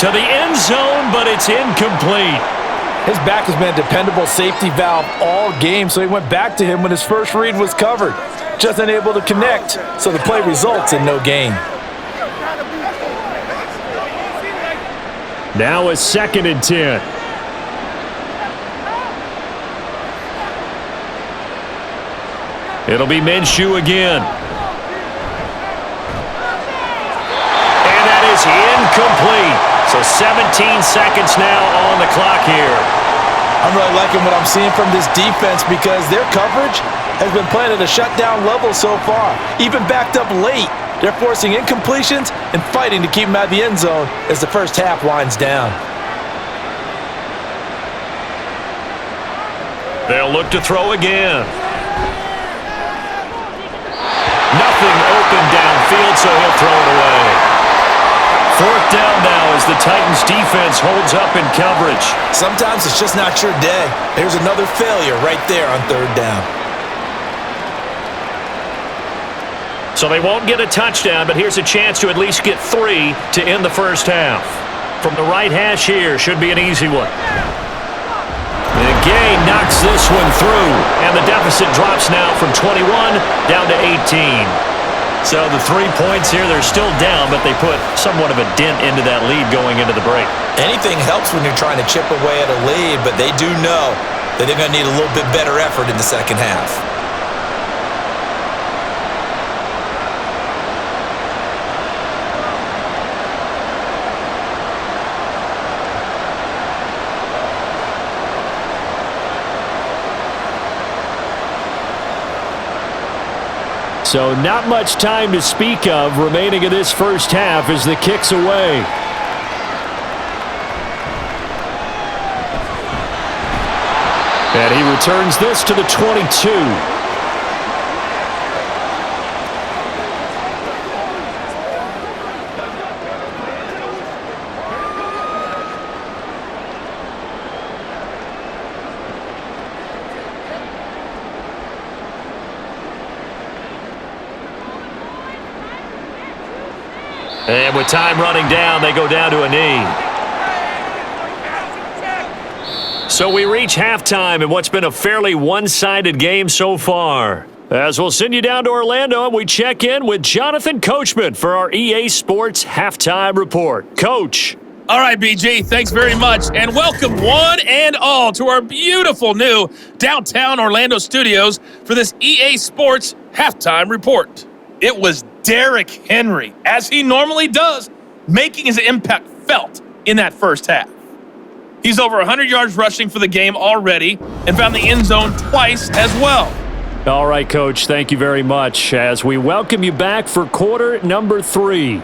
To the end zone, but it's incomplete. His back has been a dependable safety valve all game, so he went back to him when his first read was covered. Just unable to connect, so the play results in no gain. Now a 2nd and 10. It'll be Minshew again. And that is incomplete. So 17 seconds now on the clock here. I'm really liking what I'm seeing from this defense because their coverage has been playing at a shutdown level so far. Even backed up late, they're forcing incompletions and fighting to keep them out of the end zone as the first half winds down. They'll look to throw again. Nothing open downfield, so he'll throw it away. 4th down now as the Titans defense holds up in coverage. Sometimes it's just not your day. Here's another failure right there on 3rd down. So they won't get a touchdown, but here's a chance to at least get 3 to end the first half. From the right hash here, should be an easy one. And Gay knocks this one through, and the deficit drops now from 21 down to 18. So the 3 points here, they're still down, but they put somewhat of a dent into that lead going into the break. Anything helps when you're trying to chip away at a lead, but they do know that they're going to need a little bit better effort in the second half. So not much time to speak of remaining in this first half as the kick's away. And he returns this to the 22. And with time running down, they go down to a knee. So we reach halftime in what's been a fairly one-sided game so far. As we'll send you down to Orlando, and we check in with Jonathan Coachman for our EA Sports Halftime Report. Coach. All right, BG, thanks very much, and welcome one and all to our beautiful new downtown Orlando studios for this EA Sports Halftime Report. It was Derrick Henry, as he normally does, making his impact felt in that first half. He's over 100 yards rushing for the game already and found the end zone twice as well. All right, Coach, thank you very much as we welcome you back for quarter number 3.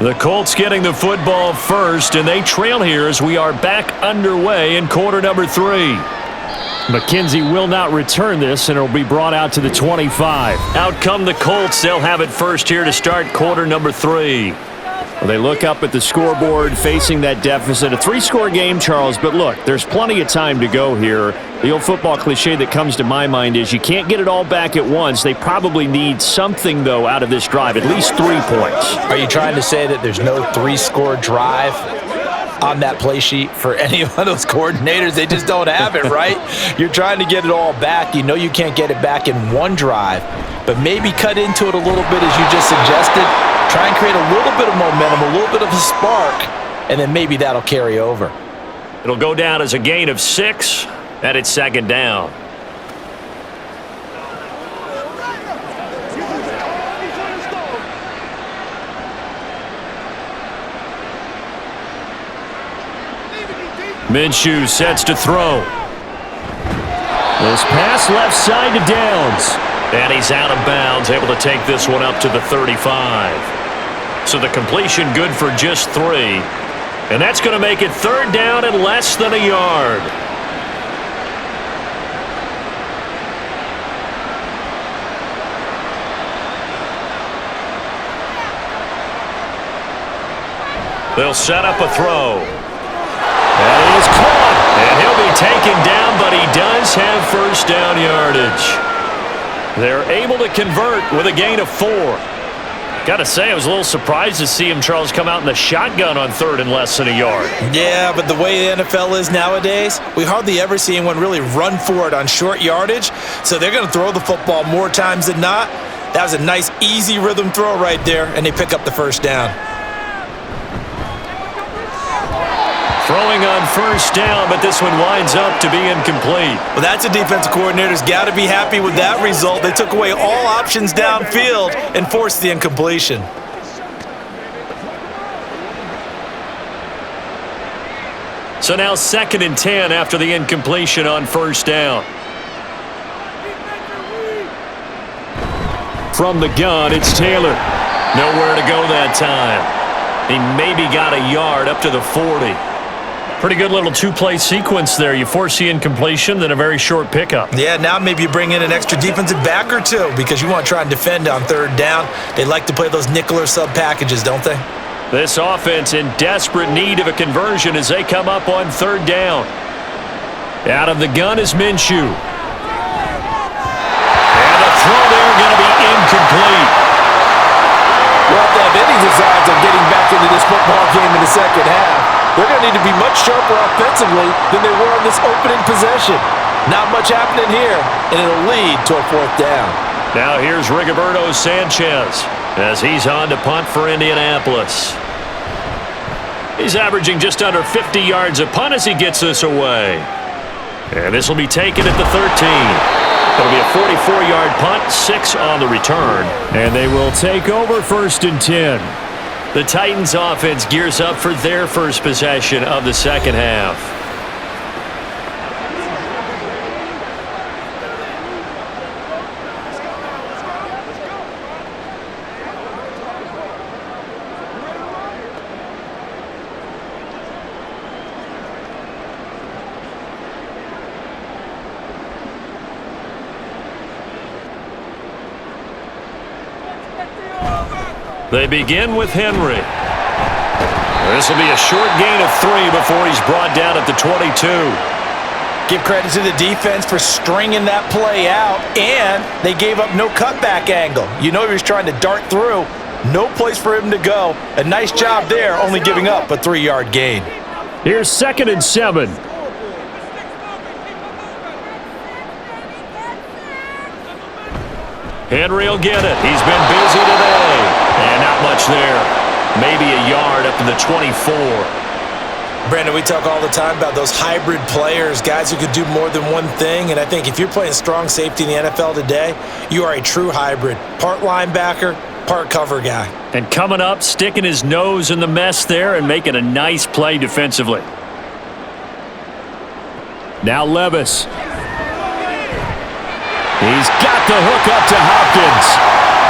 The Colts getting the football first, and they trail here as we are back underway in quarter number 3. McKenzie will not return this, and it will be brought out to the 25. Out come the Colts. They'll have it first here to start quarter number 3. Well, they look up at the scoreboard facing that deficit. A 3-score game, Charles, but look, there's plenty of time to go here. The old football cliche that comes to my mind is you can't get it all back at once. They probably need something, though, out of this drive, at least 3 points. Are you trying to say that there's no 3-score drive on that play sheet for any of those coordinators? They just don't have it, right? You're trying to get it all back. You know you can't get it back in one drive, but maybe cut into it a little bit as you just suggested. Try and create a little bit of momentum, a little bit of a spark, and then maybe that'll carry over. It'll go down as a gain of 6, and it's second down. Minshew sets to throw. This pass left side to Downs. And he's out of bounds, able to take this one up to the 35. So the completion good for just 3. And that's going to make it third down and less than a yard. They'll set up a throw. That is caught. And he'll be taken down, but he does have first down yardage. They're able to convert with a gain of 4. Got to say, I was a little surprised to see him, Charles, come out in the shotgun on third and less than a yard. Yeah, but the way the NFL is nowadays, we hardly ever see anyone really run for it on short yardage, so they're going to throw the football more times than not. That was a nice, easy rhythm throw right there, and they pick up the first down. Throwing on first down, but this one winds up to be incomplete. Well, that's a defensive coordinator's got to be happy with that result. They took away all options downfield and forced the incompletion. So now 2nd and 10 after the incompletion on first down. From the gun, it's Taylor. Nowhere to go that time. He maybe got a yard up to the 40. Pretty good little two-play sequence there. You force the incompletion, then a very short pickup. Yeah, now maybe you bring in an extra defensive back or two because you want to try and defend on third down. They like to play those nickel or sub packages, don't they? This offense in desperate need of a conversion as they come up on third down. Out of the gun is Minshew. And the throw there going to be incomplete. Well, if they have any designs on getting back into this football game in the second half, they're going to need to be much sharper offensively than they were on this opening possession. Not much happening here, and it'll lead to a fourth down. Now here's Rigoberto Sanchez as he's on to punt for Indianapolis. He's averaging just under 50 yards a punt as he gets this away. And this will be taken at the 13. It'll be a 44-yard punt, 6 on the return. And they will take over 1st and 10. The Titans offense gears up for their first possession of the second half. They begin with Henry. This will be a short gain of 3 before he's brought down at the 22. Give credit to the defense for stringing that play out, and they gave up no cutback angle. You know he was trying to dart through. No place for him to go. A nice job there, only giving up a 3-yard gain. Here's 2nd and 7. Henry will get it. He's been busy today. And not much there. Maybe a yard up to the 24. Brandon, we talk all the time about those hybrid players, guys who could do more than one thing. And I think if you're playing strong safety in the NFL today, you are a true hybrid. Part linebacker, part cover guy. And coming up, sticking his nose in the mess there and making a nice play defensively. Now Levis. He's got the hook up to Hopkins.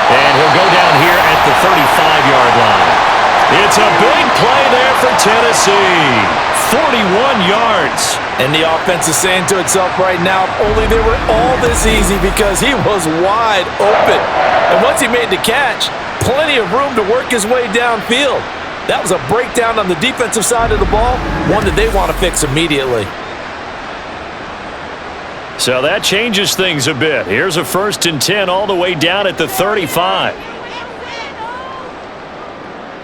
And he'll go down here at the 35-yard line. It's a big play there for Tennessee. 41 yards. And the offense is saying to itself right now, if only they were all this easy because he was wide open. And once he made the catch, plenty of room to work his way downfield. That was a breakdown on the defensive side of the ball, one that they want to fix immediately. So that changes things a bit. Here's a 1st and 10 all the way down at the 35.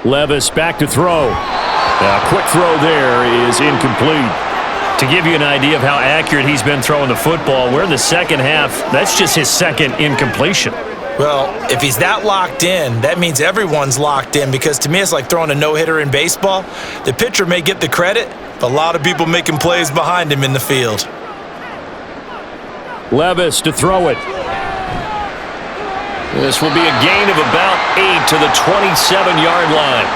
Levis back to throw. A quick throw there is incomplete. To give you an idea of how accurate he's been throwing the football, we're in the second half. That's just his 2nd incompletion. Well, if he's that locked in, that means everyone's locked in because to me it's like throwing a no-hitter in baseball. The pitcher may get the credit, but a lot of people making plays behind him in the field. Levis to throw it. This will be a gain of about 8 to the 27-yard line.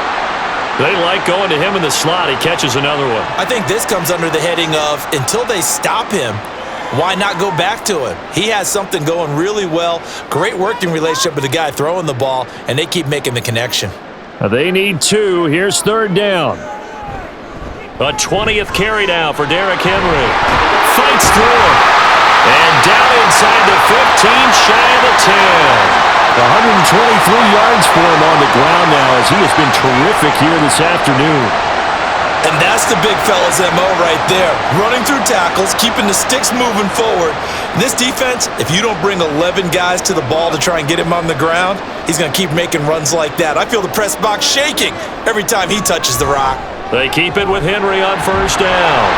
They like going to him in the slot. He catches another one. I think this comes under the heading of until they stop him, why not go back to him? He has something going really well. Great working relationship with the guy throwing the ball, and they keep making the connection. They need 2. Here's 3rd down. A 20th carry now for Derrick Henry. Fights through it. And down inside the 15, shy of the 10. 123 yards for him on the ground now as he has been terrific here this afternoon. And that's the big fella's MO right there. Running through tackles, keeping the sticks moving forward. This defense, if you don't bring 11 guys to the ball to try and get him on the ground, he's going to keep making runs like that. I feel the press box shaking every time he touches the rock. They keep it with Henry on 1st down.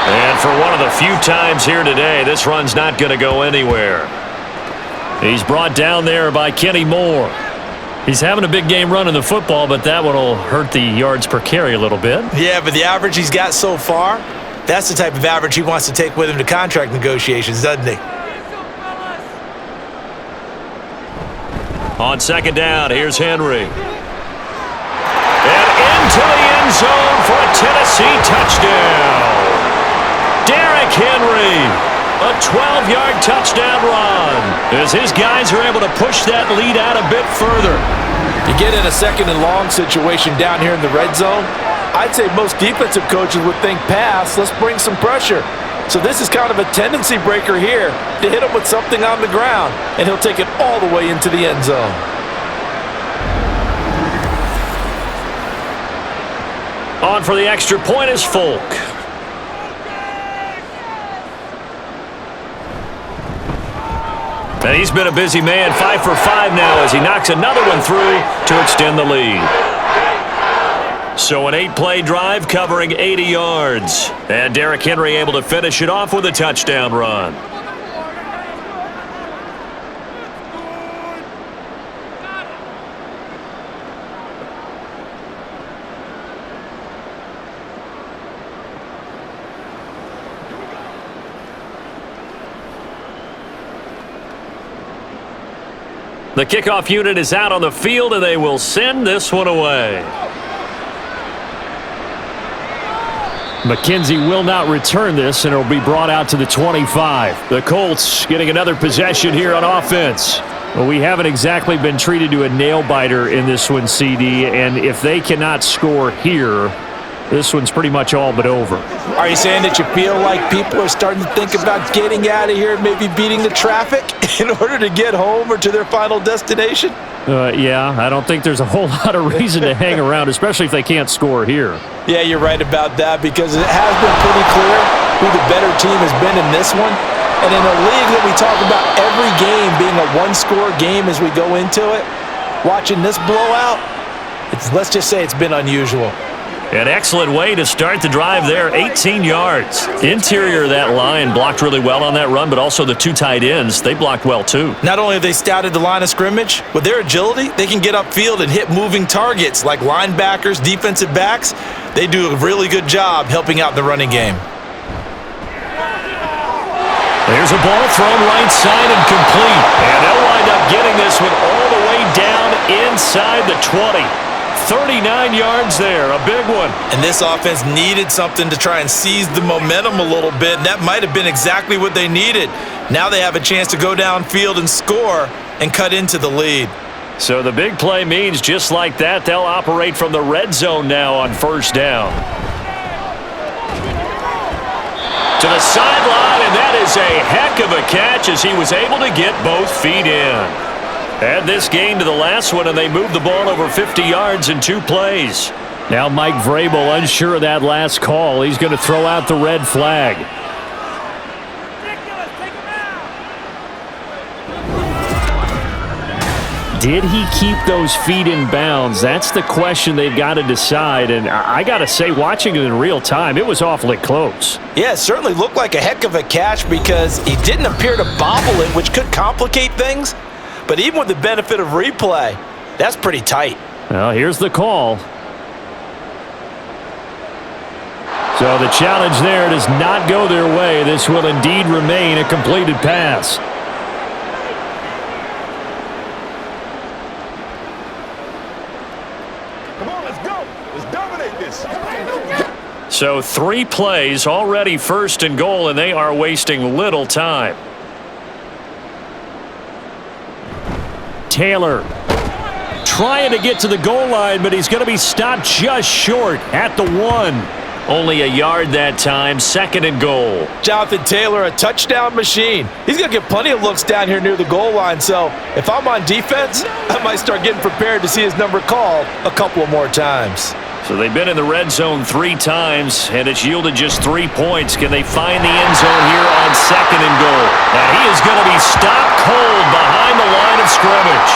And for one of the few times here today, this run's not going to go anywhere. He's brought down there by Kenny Moore. He's having a big game running the football, but that one will hurt the yards per carry a little bit. Yeah, but the average he's got so far, that's the type of average he wants to take with him to contract negotiations, doesn't he? On 2nd down, here's Henry. And into the end zone for a Tennessee touchdown. Derrick Henry. A 12-yard touchdown run as his guys are able to push that lead out a bit further. You get in a 2nd and long situation down here in the red zone, I'd say most defensive coaches would think pass, let's bring some pressure. So this is kind of a tendency breaker here to hit him with something on the ground, and he'll take it all the way into the end zone. On for the extra point is Folk. And he's been a busy man, 5 for 5 now as he knocks another one through to extend the lead. So an 8-play drive covering 80 yards. And Derrick Henry able to finish it off with a touchdown run. The kickoff unit is out on the field, and they will send this one away. McKenzie will not return this, and it will be brought out to the 25. The Colts getting another possession here on offense. Well, we haven't exactly been treated to a nail-biter in this one, CD, and if they cannot score here, this one's pretty much all but over. Are you saying that you feel like people are starting to think about getting out of here and maybe beating the traffic in order to get home or to their final destination? Yeah, I don't think there's a whole lot of reason to hang around, especially if they can't score here. Yeah, you're right about that because it has been pretty clear who the better team has been in this one. And in a league that we talk about every game being a one-score game as we go into it, watching this blowout, let's just say it's been unusual. An excellent way to start the drive there, 18 yards. Interior of that line blocked really well on that run, but also the two tight ends, they blocked well too. Not only have they scouted the line of scrimmage, with their agility, they can get upfield and hit moving targets like linebackers, defensive backs. They do a really good job helping out the running game. There's a ball thrown right side and complete. And they'll wind up getting this one all the way down inside the 20. 39 yards there, a big one. And this offense needed something to try and seize the momentum a little bit. And that might have been exactly what they needed. Now they have a chance to go downfield and score and cut into the lead. So the big play means just like that, they'll operate from the red zone now on first down. To the sideline, and that is a heck of a catch as he was able to get both feet in. Add this game to the last one, and they moved the ball over 50 yards in 2 plays. Now Mike Vrabel unsure of that last call. He's going to throw out the red flag. Did he keep those feet in bounds? That's the question they've got to decide. And I got to say, watching it in real time, it was awfully close. Yeah, it certainly looked like a heck of a catch because he didn't appear to bobble it, which could complicate things. But even with the benefit of replay, that's pretty tight. Well, here's the call. So the challenge there does not go their way. This will indeed remain a completed pass. Come on, let's go. Let's dominate this. So 3 plays, already first and goal, and they are wasting little time. Taylor trying to get to the goal line, but he's going to be stopped just short at the 1. Only a yard that time, 2nd and goal. Jonathan Taylor, a touchdown machine. He's going to get plenty of looks down here near the goal line, so if I'm on defense, I might start getting prepared to see his number called a couple of more times. So they've been in the red zone 3 times, and it's yielded just 3 points. Can they find the end zone here on 2nd and goal? And he is going to be stopped cold behind the line of scrimmage.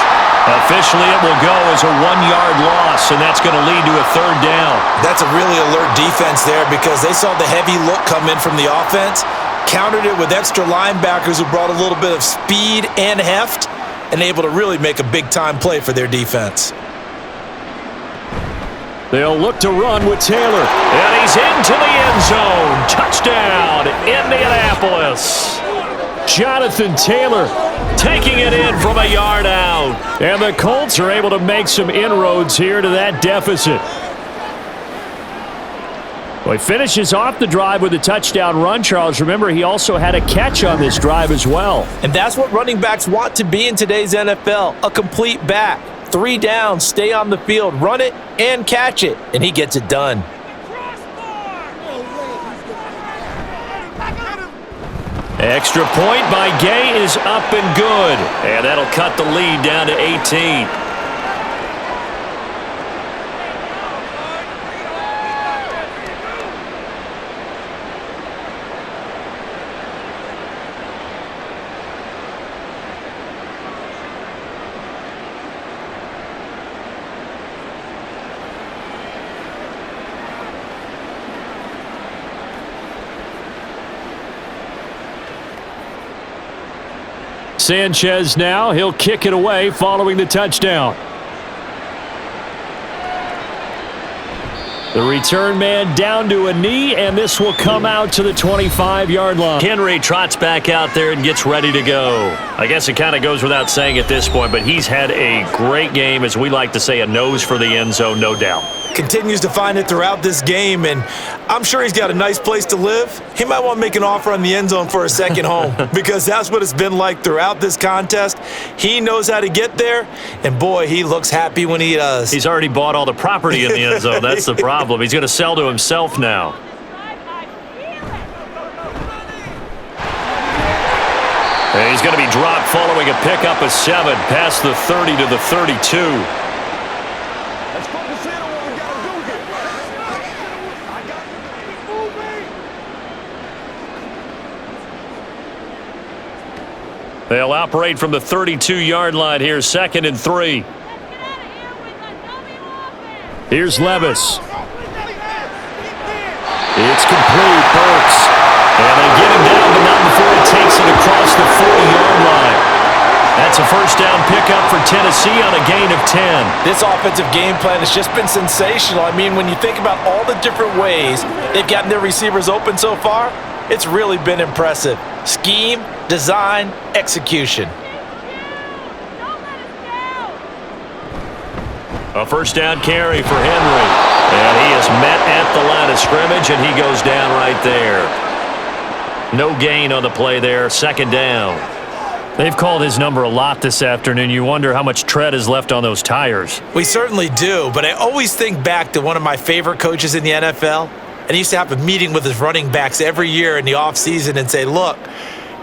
Officially, it will go as a 1-yard loss, and that's going to lead to a 3rd down. That's a really alert defense there because they saw the heavy look come in from the offense, countered it with extra linebackers who brought a little bit of speed and heft, and able to really make a big-time play for their defense. They'll look to run with Taylor, and he's into the end zone. Touchdown, Indianapolis. Jonathan Taylor taking it in from a yard out. And the Colts are able to make some inroads here to that deficit. Well, he finishes off the drive with a touchdown run, Charles. Remember, he also had a catch on this drive as well. And that's what running backs want to be in today's NFL, a complete back. 3 downs, stay on the field, run it, and catch it. And he gets it done. Extra point by Gay is up and good. And that'll cut the lead down to 18. Sanchez now, he'll kick it away following the touchdown. The return man down to a knee, and this will come out to the 25-yard line. Henry trots back out there and gets ready to go. I guess it kind of goes without saying at this point, but he's had a great game, as we like to say, a nose for the end zone, no doubt. Continues to find it throughout this game, and I'm sure he's got a nice place to live. He might want to make an offer on the end zone for a second home because that's what it's been like throughout this contest. He knows how to get there, and boy, he looks happy when he does. He's already bought all the property in the end zone. That's the problem. He's going to sell to himself now. And he's going to be dropped following a pickup of 7 past the 30 to the 32. They'll operate from the 32-yard line here, 2nd and 3. Here's Levis. It's complete, Burks. And they get him down, but not before he takes it across the 40-yard line. That's a first down pickup for Tennessee on a gain of 10. This offensive game plan has just been sensational. I mean, when you think about all the different ways they've gotten their receivers open so far, it's really been impressive. Scheme, design, execution. A first down carry for Henry. And he is met at the line of scrimmage, and he goes down right there. No gain on the play there, 2nd down. They've called his number a lot this afternoon. You wonder how much tread is left on those tires. We certainly do, but I always think back to one of my favorite coaches in the NFL. And he used to have a meeting with his running backs every year in the offseason and say, look,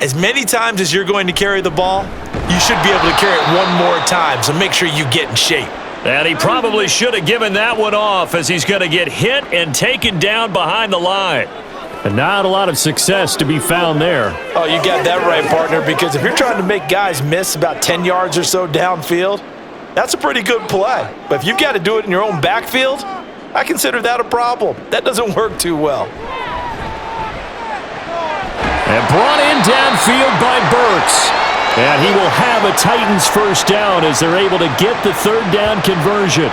as many times as you're going to carry the ball, you should be able to carry it one more time, so make sure you get in shape. And he probably should have given that one off, as he's going to get hit and taken down behind the line. And not a lot of success to be found there. Oh, you got that right, partner, because if you're trying to make guys miss about 10 yards or so downfield, that's a pretty good play. But if you've got to do it in your own backfield, I consider that a problem. That doesn't work too well. And brought in downfield by Burks. And he will have a Titans first down as they're able to get the 3rd down conversion.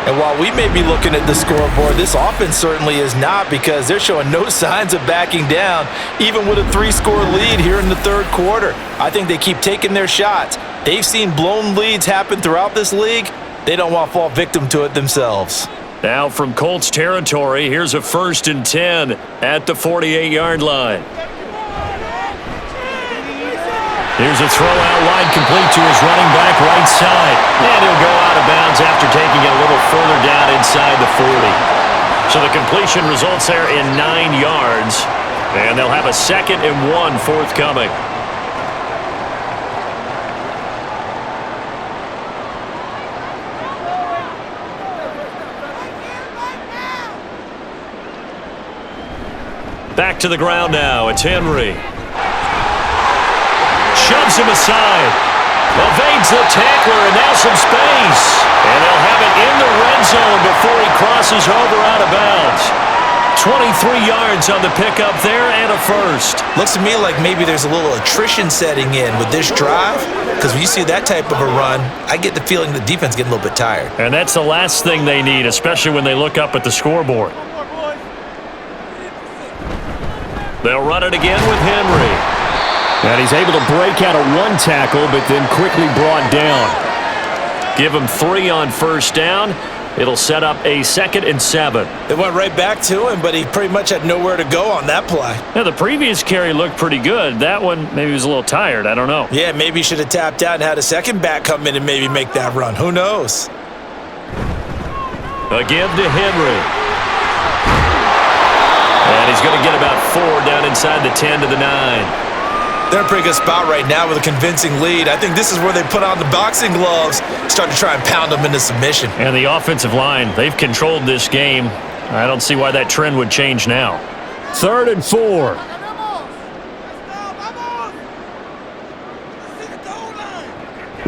And while we may be looking at the scoreboard, this offense certainly is not, because they're showing no signs of backing down, even with a 3-score lead here in the 3rd quarter. I think they keep taking their shots. They've seen blown leads happen throughout this league. They don't want to fall victim to it themselves. Now from Colts territory, here's a 1st and 10 at the 48-yard line. Here's a throw out wide, complete to his running back right side. And he'll go out of bounds after taking it a little further down inside the 40. So the completion results there in 9 yards. And they'll have a 2nd and 1 forthcoming. Back to the ground now. It's Henry. Shoves him aside. Evades the tackler, and now some space. And they'll have it in the red zone before he crosses over out of bounds. 23 yards on the pickup there and a first. Looks to me like maybe there's a little attrition setting in with this drive, because when you see that type of a run, I get the feeling the defense getting a little bit tired. And that's the last thing they need, especially when they look up at the scoreboard. They'll run it again with Henry. And he's able to break out of 1 tackle, but then quickly brought down. Give him 3 on first down. It'll set up a 2nd and 7. They went right back to him, but he pretty much had nowhere to go on that play. Now, the previous carry looked pretty good. That one, maybe he was a little tired. I don't know. Yeah, maybe he should have tapped out and had a second back come in and maybe make that run. Who knows? A give to Henry. And he's going to get about 4 down inside the 10 to the 9. They're in a pretty good spot right now with a convincing lead. I think this is where they put on the boxing gloves, start to try and pound them into submission. And the offensive line, they've controlled this game. I don't see why that trend would change now. 3rd and 4.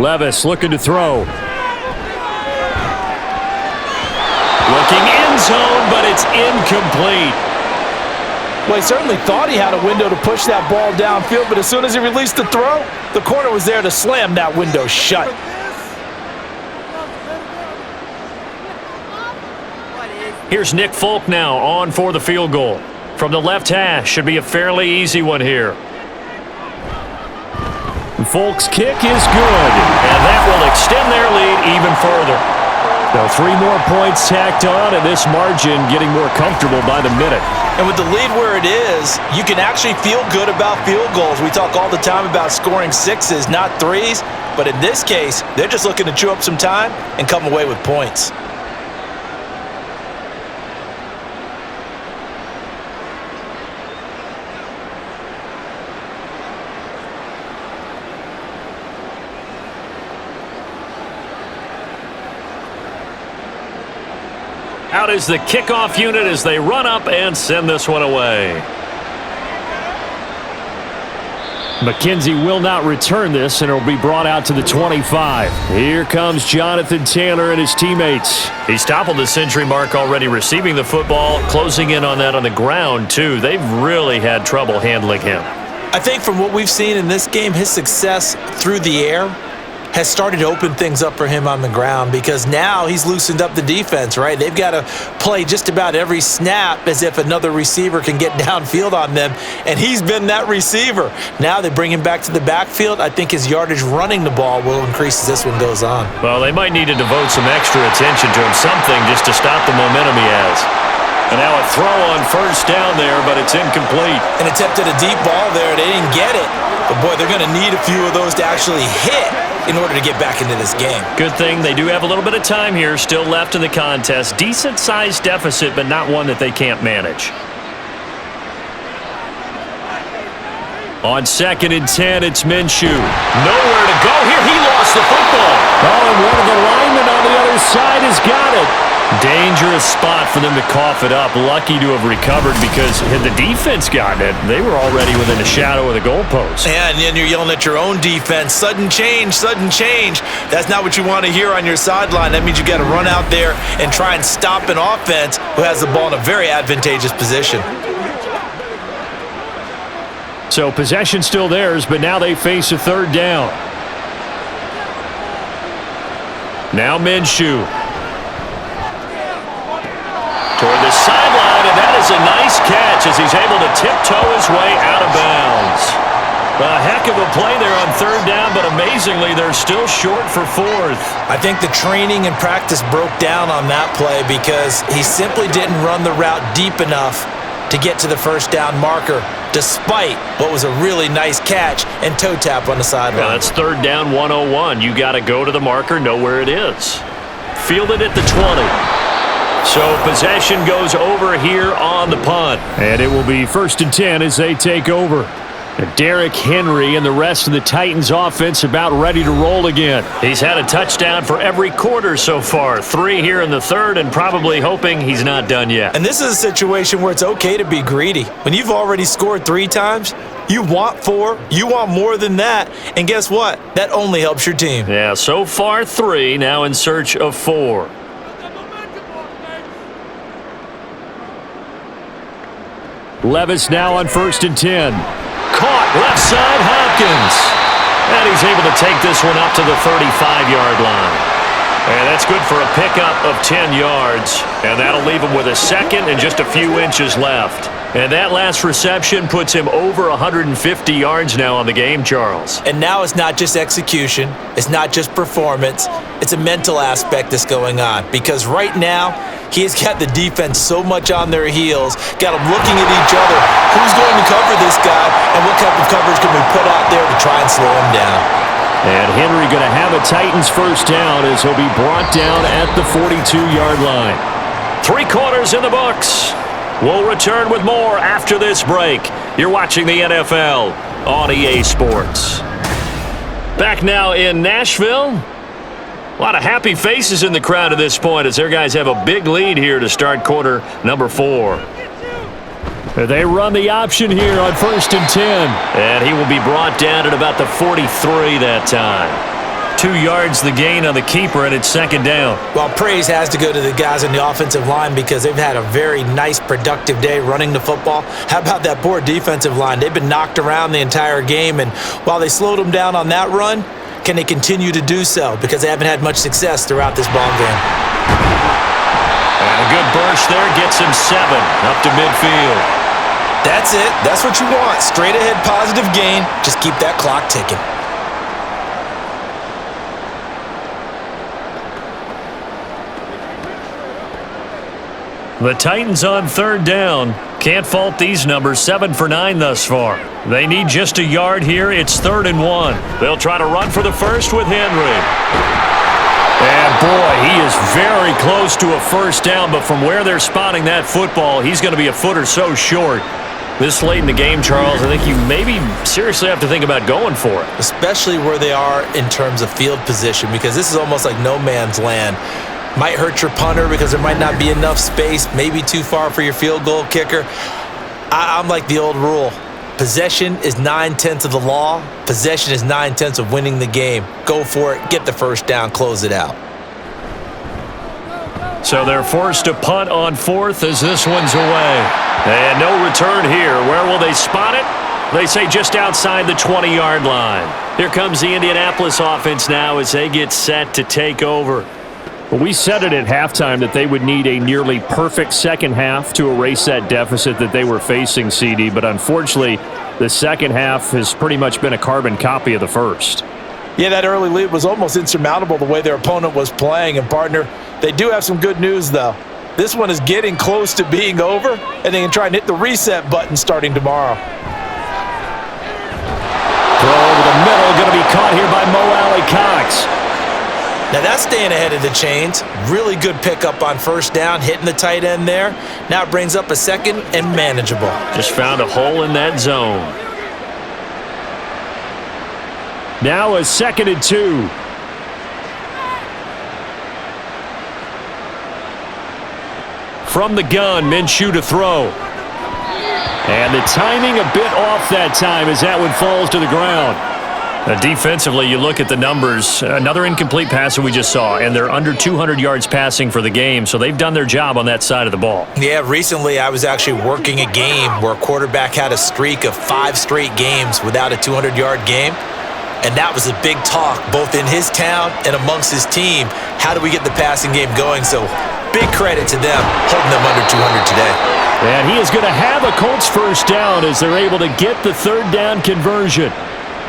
Levis looking to throw. Looking end zone, but it's incomplete. Well, he certainly thought he had a window to push that ball downfield, but as soon as he released the throw, the corner was there to slam that window shut. Here's Nick Folk now on for the field goal. From the left hash, should be a fairly easy one here. Folk's kick is good. And that will extend their lead even further. So 3 more points tacked on, and this margin getting more comfortable by the minute. And with the lead where it is, you can actually feel good about field goals. We talk all the time about scoring 6s, not 3s. But in this case, they're just looking to chew up some time and come away with points. Out is the kickoff unit as they run up and send this one away. McKenzie will not return this, and it will be brought out to the 25. Here comes Jonathan Taylor and his teammates. He's toppled the century mark already receiving the football, closing in on that on the ground, too. They've really had trouble handling him. I think from what we've seen in this game, his success through the air has started to open things up for him on the ground because now he's loosened up the defense, right? They've got to play just about every snap as if another receiver can get downfield on them, and he's been that receiver. Now they bring him back to the backfield. I think his yardage running the ball will increase as this one goes on. Well, they might need to devote some extra attention to him, something just to stop the momentum he has. And now a throw on first down there, but it's incomplete. An attempt at a deep ball there. They didn't get it. But, boy, they're going to need a few of those to actually hit in order to get back into this game. Good thing they do have a little bit of time here still left in the contest. Decent-sized deficit, but not one that they can't manage. On 2nd and 10, it's Minshew. Nowhere to go here. He lost the football. Oh, and one of the linemen on the other side has got it. Dangerous spot for them to cough it up. Lucky to have recovered because had the defense gotten it, they were already within a shadow of the goalpost. Yeah, and then you're yelling at your own defense. Sudden change, sudden change. That's not what you want to hear on your sideline. That means you got to run out there and try and stop an offense who has the ball in a very advantageous position. So possession still theirs, but now they face a 3rd down. Now Minshew. Toward the sideline, and that is a nice catch as he's able to tiptoe his way out of bounds. A heck of a play there on 3rd down, but amazingly, they're still short for 4th. I think the training and practice broke down on that play because he simply didn't run the route deep enough to get to the first down marker, despite what was a really nice catch and toe tap on the sideline. Yeah, that's 3rd down 101. You got to go to the marker, know where it is. Fielded at the 20. So possession goes over here on the punt. And it will be 1st and 10 as they take over. And Derrick Henry and the rest of the Titans offense about ready to roll again. He's had a touchdown for every quarter so far. 3 here in the 3rd and probably hoping he's not done yet. And this is a situation where it's okay to be greedy. When you've already scored 3 times, you want 4, you want more than that. And guess what? That only helps your team. Yeah, so far 3, now in search of 4. Levis now on 1st and 10. Caught left side, Hopkins. And he's able to take this one up to the 35-yard line. And that's good for a pickup of 10 yards. And that'll leave him with a 2nd and just a few inches left. And that last reception puts him over 150 yards now on the game, Charles. And now it's not just execution. It's not just performance. It's a mental aspect that's going on. Because right now, he's got the defense so much on their heels, got them looking at each other. Who's going to cover this guy, and what type of coverage can we put out there to try and slow him down? And Henry going to have a Titans first down as he'll be brought down at the 42-yard line. 3 quarters in the books. We'll return with more after this break. You're watching the NFL on EA Sports. Back now in Nashville. A lot of happy faces in the crowd at this point as their guys have a big lead here to start quarter number 4. They run the option here on 1st and 10. And he will be brought down at about the 43 that time. 2 yards the gain on the keeper, and it's 2nd down. Well, praise has to go to the guys on the offensive line because they've had a very nice, productive day running the football. How about that poor defensive line? They've been knocked around the entire game, and while they slowed them down on that run, can they continue to do so? Because they haven't had much success throughout this ball game. And a good burst there gets him 7 up to midfield. That's it. That's what you want. Straight ahead positive gain. Just keep that clock ticking. The Titans on 3rd down. Can't fault these numbers. 7 for 9 thus far. They need just a yard here. It's 3rd and 1. They'll try to run for the first with Henry. And boy, he is very close to a first down, but from where they're spotting that football, he's going to be a foot or so short. This late in the game, Charles, I think you maybe seriously have to think about going for it. Especially where they are in terms of field position, because this is almost like no man's land. Might hurt your punter because there might not be enough space, maybe too far for your field goal kicker. I'm like the old rule. Possession is 9/10 of the law. Possession is 9/10 of winning the game. Go for it, get the first down, close it out. So they're forced to punt on 4th as this one's away. And no return here. Where will they spot it? They say just outside the 20-yard line. Here comes the Indianapolis offense now as they get set to take over. Well, we said it at halftime that they would need a nearly perfect second half to erase that deficit that they were facing, CD, but unfortunately, the second half has pretty much been a carbon copy of the first. Yeah, that early lead was almost insurmountable the way their opponent was playing. And, partner, they do have some good news, though. This one is getting close to being over, and they can try and hit the reset button starting tomorrow. Throw over the middle, going to be caught here by Mo Alley-Cox. Now that's staying ahead of the chains. Really good pickup on first down, hitting the tight end there. Now it brings up a 2nd and manageable. Just found a hole in that zone. Now a 2nd and 2. From the gun, Minshew to throw. And the timing a bit off that time as that one falls to the ground. Defensively, you look at the numbers. Another incomplete pass that we just saw, and they're under 200 yards passing for the game, so they've done their job on that side of the ball. Yeah, recently I was actually working a game where a quarterback had a streak of 5 straight games without a 200-yard game, and that was a big talk both in his town and amongst his team. How do we get the passing game going? So big credit to them holding them under 200 today. And he is going to have a Colts first down as they're able to get the 3rd down conversion.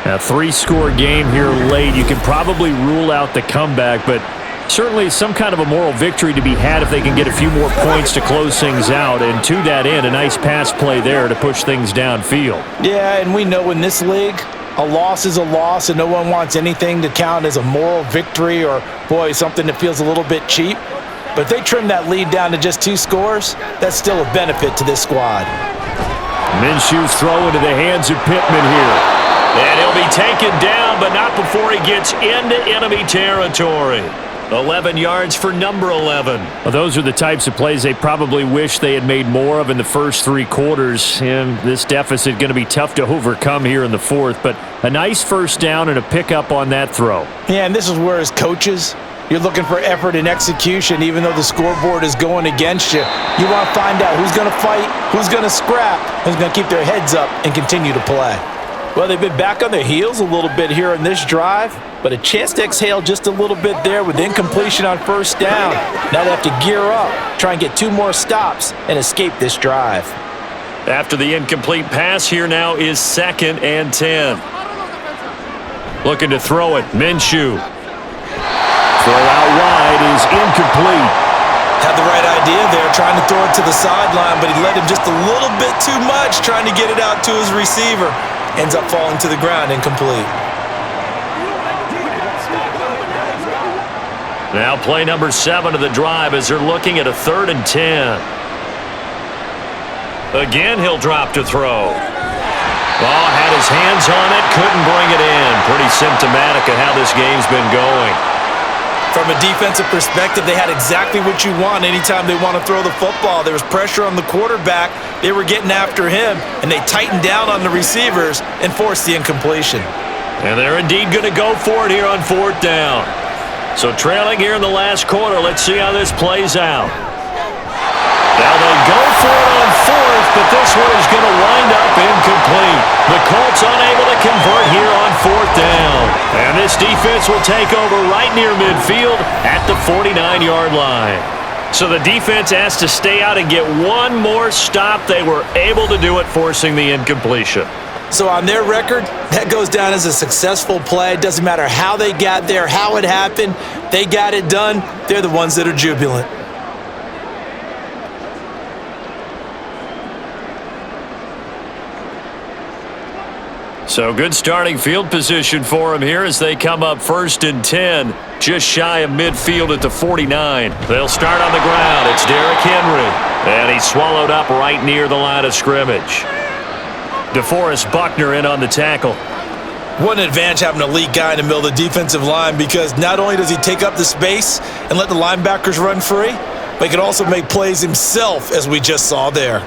A 3-score game here late. You can probably rule out the comeback, but certainly some kind of a moral victory to be had if they can get a few more points to close things out. And to that end, a nice pass play there to push things downfield. Yeah, and we know in this league, a loss is a loss, and no one wants anything to count as a moral victory or, boy, something that feels a little bit cheap. But if they trim that lead down to just 2 scores, that's still a benefit to this squad. Minshew's throw into the hands of Pittman here. And he'll be taken down, but not before he gets into enemy territory. 11 yards for number 11. Well, those are the types of plays they probably wish they had made more of in the first 3 quarters. And this deficit going to be tough to overcome here in the 4th. But a nice first down and a pickup on that throw. Yeah, and this is where as coaches, you're looking for effort and execution, even though the scoreboard is going against you. You want to find out who's going to fight, who's going to scrap, who's going to keep their heads up and continue to play. Well, they've been back on their heels a little bit here in this drive, but a chance to exhale just a little bit there with incompletion on first down. Now they have to gear up, try and get 2 more stops, and escape this drive. After the incomplete pass, here now is 2nd and 10. Looking to throw it, Minshew. Throw out wide is incomplete. Had the right idea there, trying to throw it to the sideline, but he let him just a little bit too much, trying to get it out to his receiver. Ends up falling to the ground, incomplete. Now play number 7 of the drive as they're looking at a 3rd and 10. Again, he'll drop to throw. Oh, had his hands on it, couldn't bring it in. Pretty symptomatic of how this game's been going. From a defensive perspective, they had exactly what you want anytime they want to throw the football. There was pressure on the quarterback. They were getting after him, and they tightened down on the receivers and forced the incompletion. And they're indeed going to go for it here on 4th down. So trailing here in the last quarter, let's see how this plays out. Now they go for it on 4th, but this one is going to wind up incomplete. The Colts unable to convert here on 4th down. And this defense will take over right near midfield at the 49-yard line. So the defense has to stay out and get one more stop. They were able to do it, forcing the incompletion. So on their record, that goes down as a successful play. It doesn't matter how they got there, how it happened. They got it done. They're the ones that are jubilant. So good starting field position for them here as they come up 1st and 10, just shy of midfield at the 49. They'll start on the ground. It's Derrick Henry, and he's swallowed up right near the line of scrimmage. DeForest Buckner in on the tackle. What an advantage having an elite guy in the middle of the defensive line, because not only does he take up the space and let the linebackers run free, but he can also make plays himself, as we just saw there.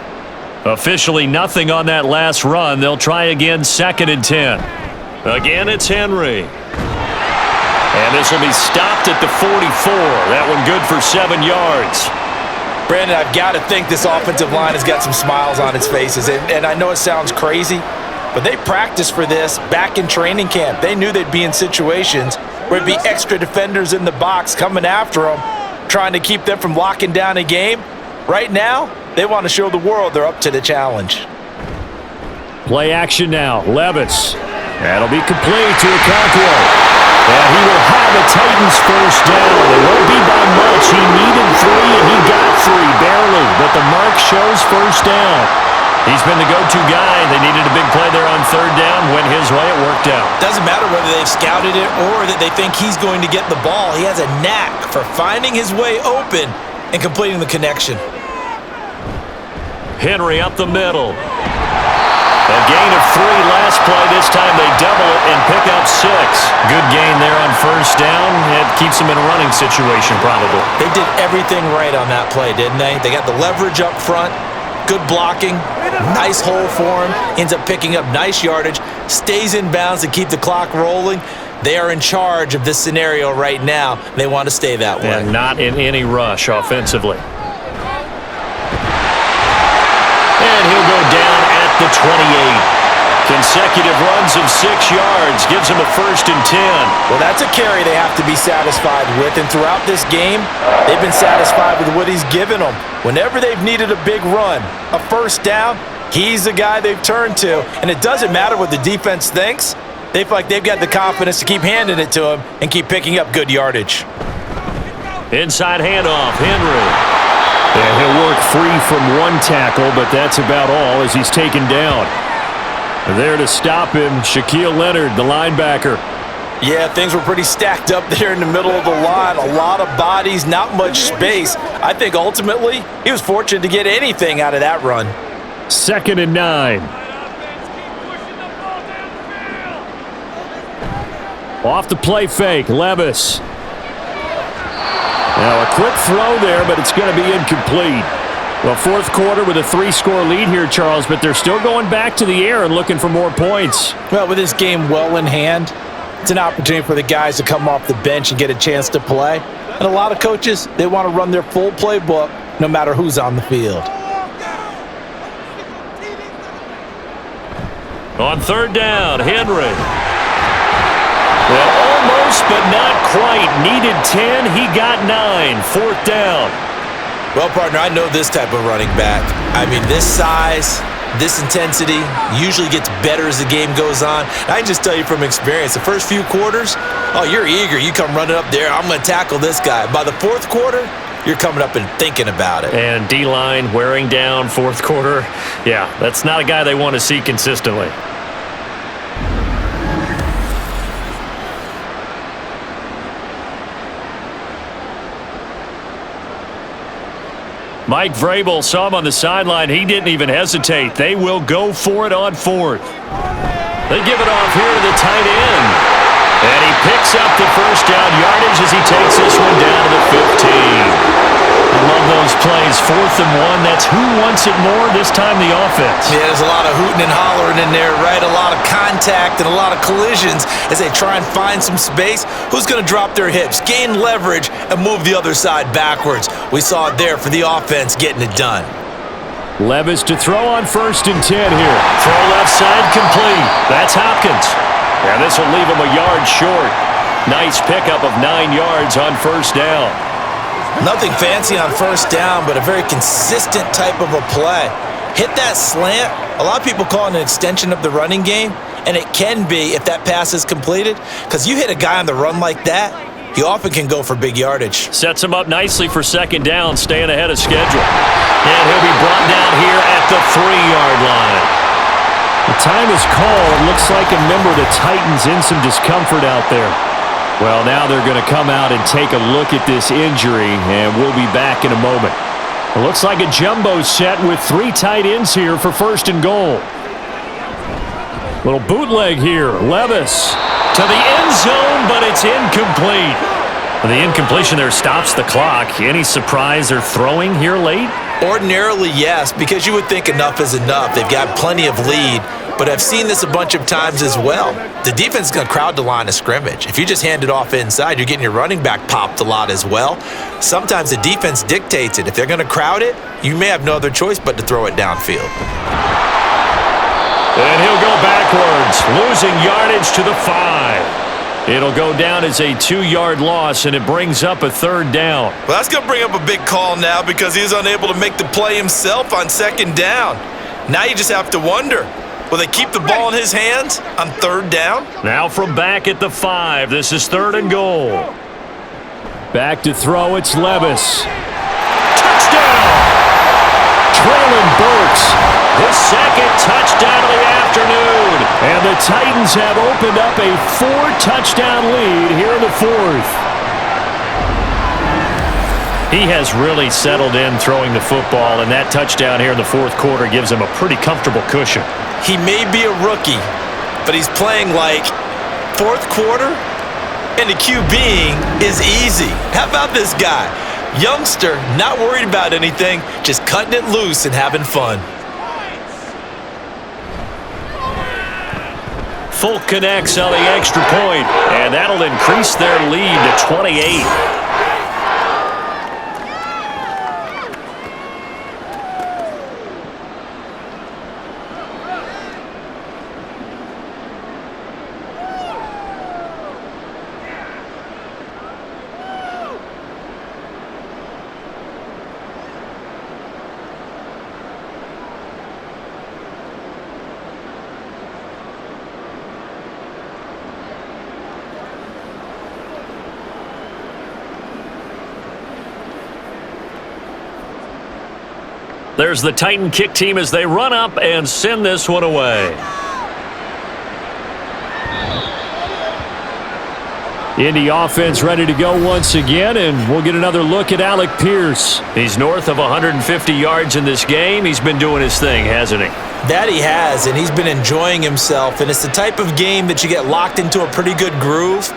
Officially nothing on that last run. They'll try again 2nd and 10. Again, it's Henry. And this will be stopped at the 44. That one good for 7 yards. Brandon, I've got to think this offensive line has got some smiles on its faces. And I know it sounds crazy, but they practiced for this back in training camp. They knew they'd be in situations where it'd be extra defenders in the box coming after them, trying to keep them from locking down a game. Right now, they want to show the world they're up to the challenge. Play action now. Levis. That'll be complete to Okonkwo. And he will have the Titans first down. It won't be by much. He needed 3, and he got 3, barely. But the mark shows first down. He's been the go-to guy. They needed a big play there on 3rd down. Went his way. It worked out. Doesn't matter whether they've scouted it or that they think he's going to get the ball. He has a knack for finding his way open and completing the connection. Henry up the middle. A gain of 3 last play. This time they double it and pick up 6. Good gain there on 1st down. It keeps them in a running situation probably. They did everything right on that play, didn't they? They got the leverage up front, good blocking, nice hole for him, ends up picking up nice yardage, stays in bounds to keep the clock rolling. They are in charge of this scenario right now. They want to stay that way. And not in any rush offensively. And he'll go down at the 28. Consecutive runs of 6 yards gives him a 1st and 10. Well, that's a carry they have to be satisfied with. And throughout this game, they've been satisfied with what he's given them. Whenever they've needed a big run, a 1st down, he's the guy they've turned to. And it doesn't matter what the defense thinks. They feel like they've got the confidence to keep handing it to him and keep picking up good yardage. Inside handoff, Henry. And he'll work free from one tackle, but that's about all as he's taken down. There to stop him, Shaquille Leonard, the linebacker. Yeah, things were pretty stacked up there in the middle of the line. A lot of bodies, not much space. I think ultimately he was fortunate to get anything out of that run. 2nd and 9. Off the play fake, Levis. Now a quick throw there, but it's going to be incomplete. Well, 4th quarter with a 3-score lead here, Charles, but they're still going back to the air and looking for more points. Well, with this game well in hand, it's an opportunity for the guys to come off the bench and get a chance to play. And a lot of coaches, they want to run their full playbook no matter who's on the field. On 3rd down, Henry. Well, almost, but not quite. Needed 10, he got 9. 4th down. Well, partner, I know this type of running back. I mean, this size, this intensity usually gets better as the game goes on. I can just tell you from experience, the first few quarters, oh, you're eager. You come running up there, I'm going to tackle this guy. By the 4th quarter, you're coming up and thinking about it. And D-line wearing down 4th quarter. Yeah, that's not a guy they want to see consistently. Mike Vrabel saw him on the sideline. He didn't even hesitate. They will go for it on fourth. They give it off here to the tight end. And he picks up the first down yardage as he takes this one down to the 15. I love those plays. 4th and 1. That's who wants it more, this time the offense. Yeah, there's a lot of hooting and hollering in there, right? A lot of contact and a lot of collisions as they try and find some space. Who's going to drop their hips, gain leverage, and move the other side backwards? We saw it there for the offense getting it done. Levis to throw on 1st and 10 here. Throw left side complete. That's Hopkins. And this will leave him a yard short. Nice pickup of 9 yards on 1st down. Nothing fancy on 1st down, but a very consistent type of a play. Hit that slant. A lot of people call it an extension of the running game, and it can be if that pass is completed, because you hit a guy on the run like that, he often can go for big yardage. Sets him up nicely for 2nd down, staying ahead of schedule. And he'll be brought down here at the 3-yard line. The time is called. Looks like a member of the Titans in some discomfort out there. Well, now they're going to come out and take a look at this injury, and we'll be back in a moment. It looks like a jumbo set with 3 tight ends here for 1st and goal. Little bootleg here. Levis to the end zone, but it's incomplete. The incompletion there stops the clock. Any surprise they're throwing here late? Ordinarily, yes, because you would think enough is enough. They've got plenty of lead, but I've seen this a bunch of times as well. The defense is going to crowd the line of scrimmage. If you just hand it off inside, you're getting your running back popped a lot as well. Sometimes the defense dictates it. If they're going to crowd it, you may have no other choice but to throw it downfield. And he'll go backwards, losing yardage to the 5. It'll go down as a 2-yard loss, and it brings up a 3rd down. Well, that's going to bring up a big call now because he's unable to make the play himself on 2nd down. Now you just have to wonder, will they keep the ball in his hands on 3rd down? Now from back at the 5, this is 3rd and goal. Back to throw, it's Levis. Touchdown! Traylon Burks. His 2nd touchdown of the afternoon. And the Titans have opened up a 4-touchdown lead here in the 4th. He has really settled in throwing the football, and that touchdown here in the 4th quarter gives him a pretty comfortable cushion. He may be a rookie, but he's playing like 4th quarter, and the QBing is easy. How about this guy? Youngster, not worried about anything, just cutting it loose and having fun. Folk connects on the extra point, and that'll increase their lead to 28. There's the Titan kick team as they run up and send this one away. Indy offense ready to go once again, and we'll get another look at Alec Pierce. He's north of 150 yards in this game. He's been doing his thing, hasn't he? That he has, and he's been enjoying himself, and it's the type of game that you get locked into a pretty good groove.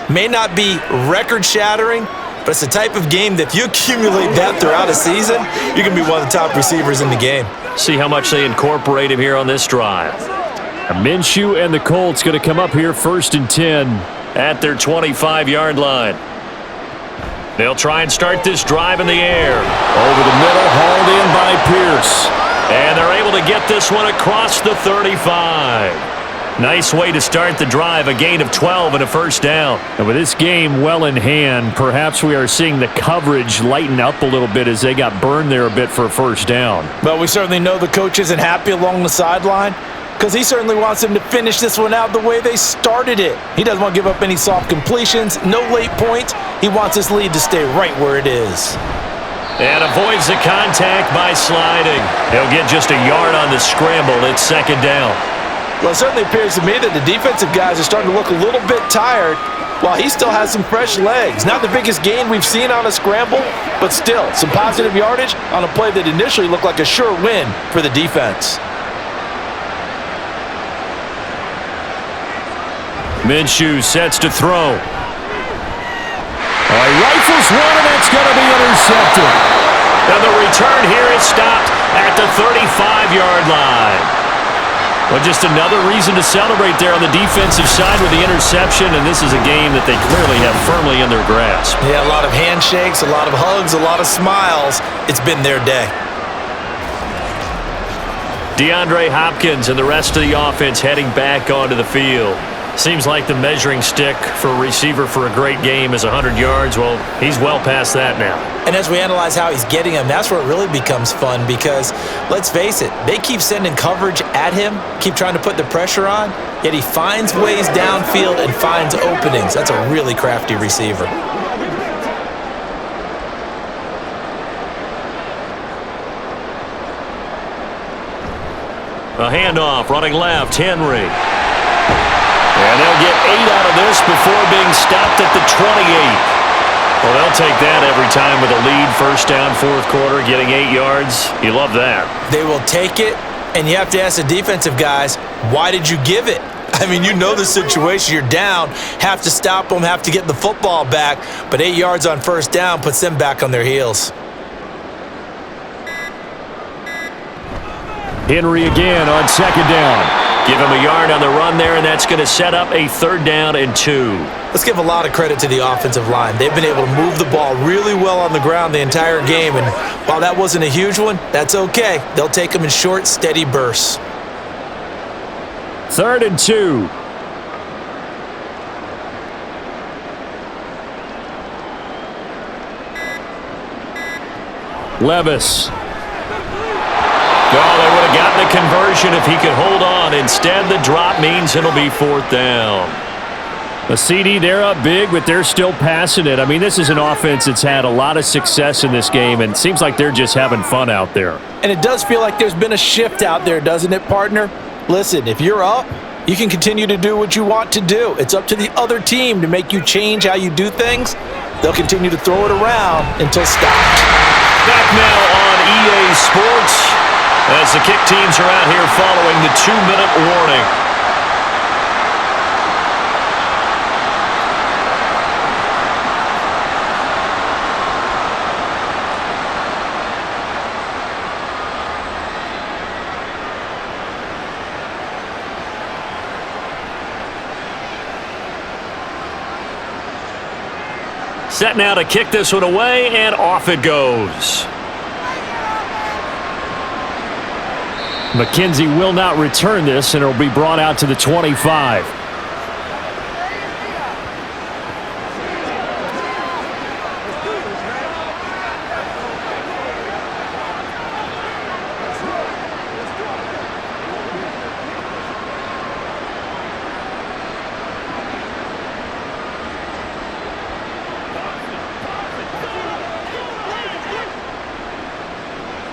May not be record-shattering, but it's the type of game that if you accumulate that throughout a season, you're going to be one of the top receivers in the game. See how much they incorporate him here on this drive. Minshew and the Colts going to come up here 1st and 10. At their 25-yard line. They'll try and start this drive in the air. Over the middle, hauled in by Pierce. And they're able to get this one across the 35. Nice way to start the drive, a gain of 12 and a 1st down. And with this game well in hand, perhaps we are seeing the coverage lighten up a little bit as they got burned there a bit for a 1st down. Well, we certainly know the coach isn't happy along the sideline because he certainly wants them to finish this one out the way they started it. He doesn't want to give up any soft completions, no late points. He wants his lead to stay right where it is. And avoids the contact by sliding. He'll get just a yard on the scramble. It's 2nd down. Well, it certainly appears to me that the defensive guys are starting to look a little bit tired. Well, he still has some fresh legs. Not the biggest gain we've seen on a scramble, but still some positive yardage on a play that initially looked like a sure win for the defense. Minshew sets to throw. Rifles one, and that's going to be intercepted. And the return here is stopped at the 35-yard line. Well, just another reason to celebrate there on the defensive side with the interception, and this is a game that they clearly have firmly in their grasp. Yeah, a lot of handshakes, a lot of hugs, a lot of smiles. It's been their day. DeAndre Hopkins and the rest of the offense heading back onto the field. Seems like the measuring stick for a receiver for a great game is 100 yards. Well, he's well past that now. And as we analyze how he's getting them, that's where it really becomes fun because, let's face it, they keep sending coverage at him, keep trying to put the pressure on, yet he finds ways downfield and finds openings. That's a really crafty receiver. A handoff, running left, Henry. And they'll get 8 out of this before being stopped at the 28. Well, they'll take that every time with a lead, first down, fourth quarter, getting 8 yards. You love that. They will take it, and you have to ask the defensive guys, why did you give it? I mean, you know the situation. You're down, have to stop them, have to get the football back, but 8 yards on first down puts them back on their heels. Henry again on second down. Give him a yard on the run there, and that's going to set up a 3rd down and 2. Let's give a lot of credit to the offensive line. They've been able to move the ball really well on the ground the entire game, and while that wasn't a huge one, that's okay. They'll take them in short, steady bursts. 3rd and 2. Levis. No, they would have gotten a conversion if he could hold on. Instead, the drop means it'll be 4th down. A CD, they're up big, but they're still passing it. I mean, this is an offense that's had a lot of success in this game, and it seems like they're just having fun out there. And it does feel like there's been a shift out there, doesn't it, partner? Listen, if you're up, you can continue to do what you want to do. It's up to the other team to make you change how you do things. They'll continue to throw it around until stopped. Back now on EA Sports as the kick teams are out here following the 2-minute warning. Set now to kick this one away, and off it goes. McKenzie will not return this, and it'll be brought out to the 25.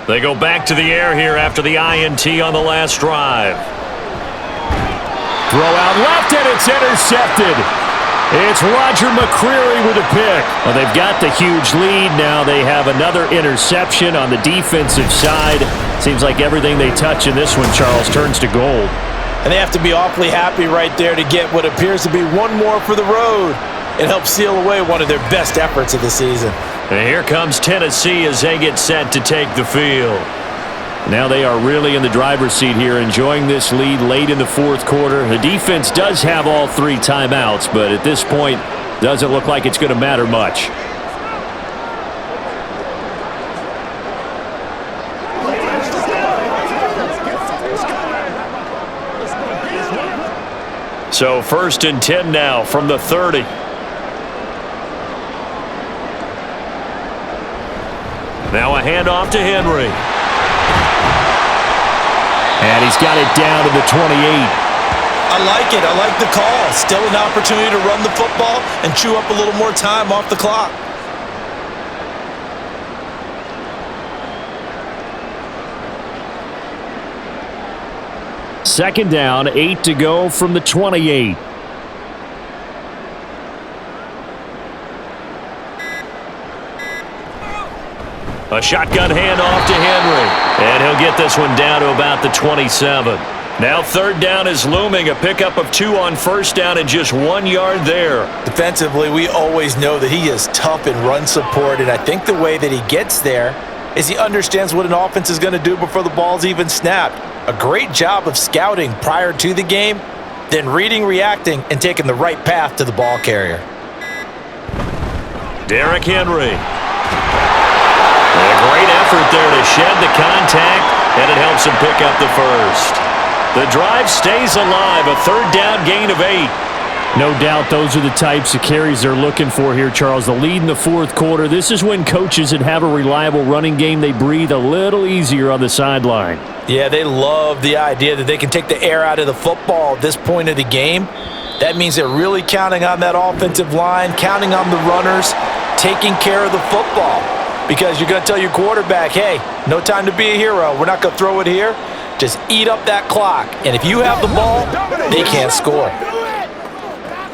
They go back to the air here after the INT on the last drive. Throw out left, and it's intercepted. It's Roger McCreary with a pick. Well, they've got the huge lead. Now they have another interception on the defensive side. Seems like everything they touch in this one, Charles, turns to gold. And they have to be awfully happy right there to get what appears to be one more for the road. It helps seal away one of their best efforts of the season. And here comes Tennessee as they get set to take the field. Now they are really in the driver's seat here, enjoying this lead late in the fourth quarter. The defense does have all 3 timeouts, but at this point, doesn't look like it's going to matter much. So 1st and 10 now from the 30. Now a handoff to Henry. And he's got it down to the 28. I like it. I like the call. Still an opportunity to run the football and chew up a little more time off the clock. Second down, 8 to go from the 28. A shotgun handoff to Henry. And he'll get this one down to about the 27. Now third down is looming. A pickup of 2 on first down and just 1 yard there. Defensively, we always know that he is tough in run support, and I think the way that he gets there is he understands what an offense is going to do before the ball's even snapped. A great job of scouting prior to the game, then reading, reacting, and taking the right path to the ball carrier. Derrick Henry. A great effort there to shed the contact, and it helps him pick up the first. The drive stays alive, a third down gain of 8. No doubt those are the types of carries they're looking for here, Charles. The lead in the fourth quarter. This is when coaches that have a reliable running game, they breathe a little easier on the sideline. Yeah, they love the idea that they can take the air out of the football at this point of the game. That means they're really counting on that offensive line, counting on the runners, taking care of the football. Because you're going to tell your quarterback, hey, no time to be a hero. We're not going to throw it here. Just eat up that clock. And if you have the ball, they can't score.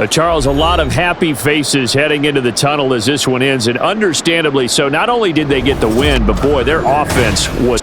Charles, a lot of happy faces heading into the tunnel as this one ends, and understandably so. Not only did they get the win, but boy, their offense was